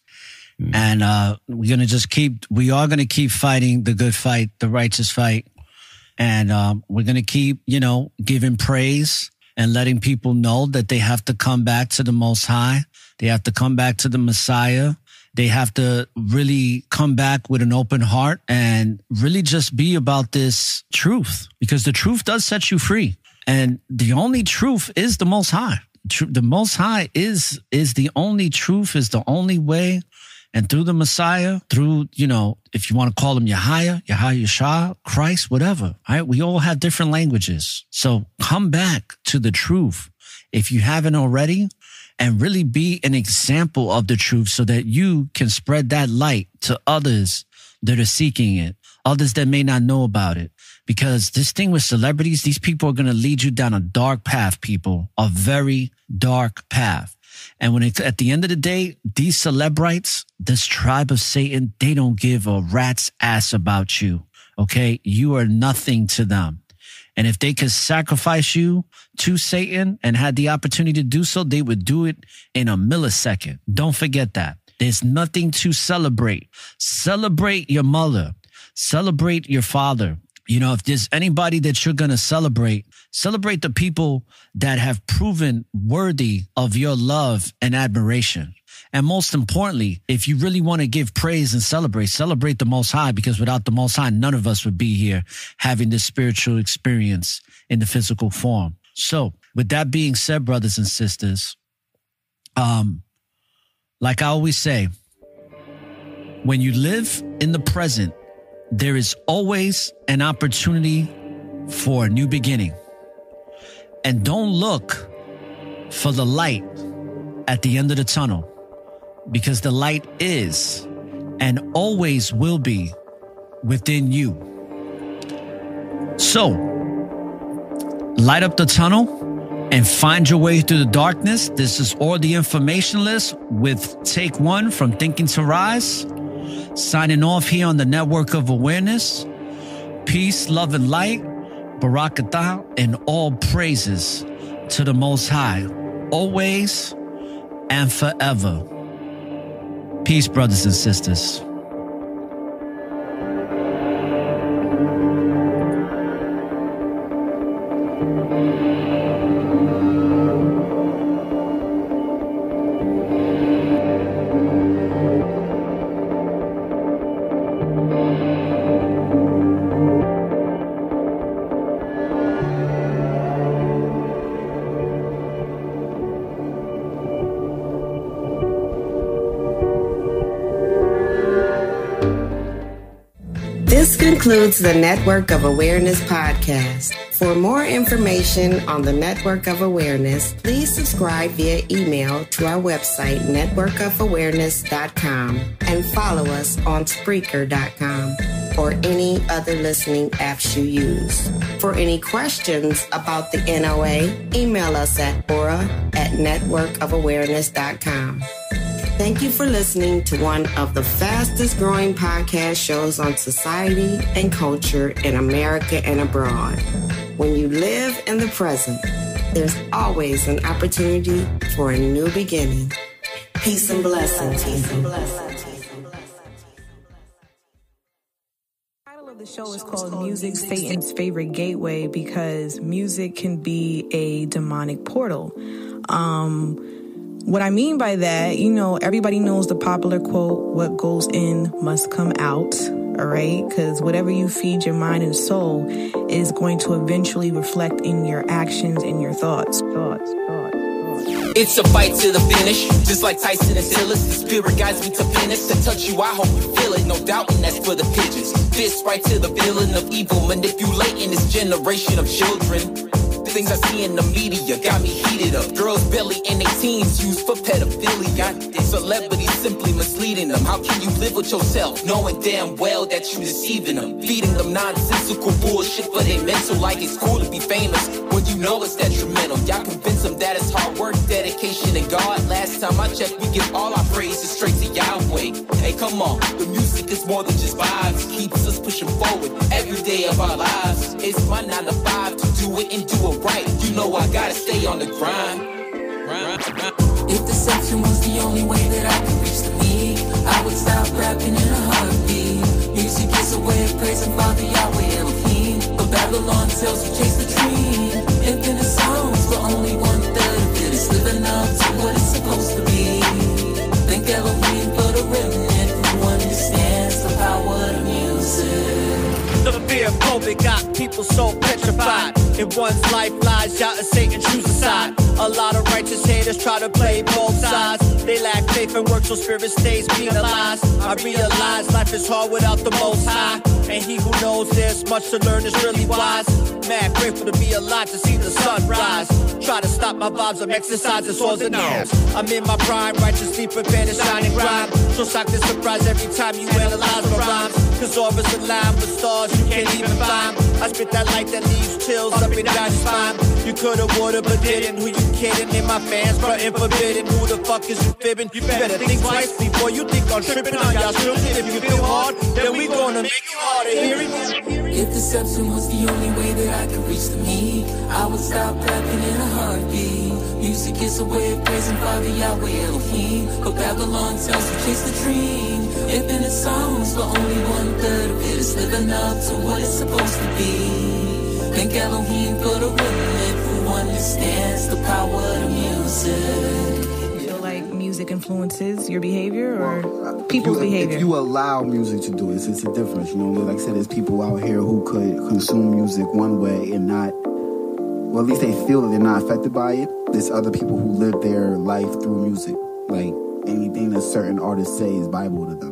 S3: And we are going to keep fighting the good fight, the righteous fight. And we're going to keep, giving praise and letting people know that they have to come back to the Most High. They have to come back to the Messiah. They have to really come back with an open heart and really just be about this truth, because the truth does set you free. And the only truth is the Most High. The Most High is the only truth, is the only way. And through the Messiah, through, if you want to call him Yahweh, Christ, whatever, right? We all have different languages. So come back to the truth if you haven't already, and really be an example of the truth so that you can spread that light to others that are seeking it, others that may not know about it. Because this thing with celebrities, these people are going to lead you down a dark path, people, a very dark path. And when at the end of the day, these Celebrites, this tribe of Satan, they don't give a rat's ass about you. Okay. You are nothing to them. And if they could sacrifice you to Satan and had the opportunity to do so, they would do it in a millisecond. Don't forget that. There's nothing to celebrate. Celebrate your mother. Celebrate your father. If there's anybody that you're going to celebrate the people that have proven worthy of your love and admiration. And most importantly, if you really want to give praise and celebrate the Most High, because without the Most High, none of us would be here having this spiritual experience in the physical form. So with that being said, brothers and sisters, like I always say, when you live in the present, there is always an opportunity for a new beginning. And don't look for the light at the end of the tunnel, because the light is and always will be within you. So, light up the tunnel and find your way through the darkness. This is All the Information List with Take One from Thinking to Rise. Signing off here on the Network of Awareness. Peace, love, and light. Barakatah, and all praises to the Most High, always and forever. Peace, brothers and sisters.
S1: This concludes the Network of Awareness podcast. For more information on the Network of Awareness, please subscribe via email to our website, networkofawareness.com, and follow us on Spreaker.com or any other listening apps you use. For any questions about the NOA, email us at ORRA@networkofawareness.com. Thank you for listening to one of the fastest growing podcast shows on society and culture in America and abroad. When you live in the present, there's always an opportunity for a new beginning. Peace and blessings. Peace and blessings.
S8: The title of the show is called Music, Satan's Favorite Gateway, because music can be a demonic portal. What I mean by that, everybody knows the popular quote, what goes in must come out, all right? Because whatever you feed your mind and soul is going to eventually reflect in your actions and your thoughts.
S6: It's a fight to the finish, just like Tyson and Silas. The spirit guides me to finish. To touch you, I hope you feel it. No doubt, and that's for the pigeons. Fist right to the villain of evil, manipulating this generation of children. Things I see in the media got me heated up. Girls barely in their teens used for pedophilia. Celebrities simply misleading them. How can you live with yourself knowing damn well that you deceiving them? Feeding them nonsensical bullshit for their mental, like it's cool to be famous when you know it's detrimental. Y'all convince them that it's hard work, dedication, and God. Last time I checked, we give all our praises straight to Yahweh. Hey, come on, the music is more than just vibes. Keeps us pushing forward every day of our lives. It's my 9 to 5 to do it and do it right. You know I gotta stay on the grind. If deception was the only way that I could reach the me, I would stop rapping in a heartbeat. Music is a way of praising Father Yahweh Elohim, but Babylon tells you chase the dream. Infinite songs, but only 1/3 of it is living up to what it's supposed to be. Thank Elohim for the remnant who understands the power of music.
S7: The fear of COVID got people so petrified. In one's life lies, Yah and Satan choose a side. A lot of righteous haters try to play both sides. They lack faith and work so spirit stays penalized. I realize life is hard without the Most High, and he who knows there's much to learn is really wise. Mad grateful to be alive to see the sun rise. Try to stop my vibes, I'm exercising swords and arms. I'm in my prime, righteously prepared to shine and grind. So shock the surprise every time you analyze my rhymes. Cause Aura's aligned with stars you can't even find. I spit that light that leaves chills up and down your spine. You coulda, woulda, but didn't. Who you kidding? In my fans, frontin' forbidden. Who the fuck is you fibbing? You better think twice before you think on tripping on y'all children. If you feel hard, then we gonna make you harder. Hear it?
S6: If deception was the only way that I could reach the me, I would stop rapping in a heartbeat. Music is a way of praising Father Yahweh Elohim, but Babylon tells you chase the dream. Infinite songs, but only 1/3 of it is living up to what it's supposed to be. Thank Elohim for the remnant who understands the power of music.
S8: I feel like music music influences your behavior or people's behavior?
S9: If you allow music to do it, it's a difference. You know, like I said, there's people out here who could consume music one way and not, well, at least they feel that they're not affected by it. There's other people who live their life through music. Like, anything that certain artists say is Bible to them.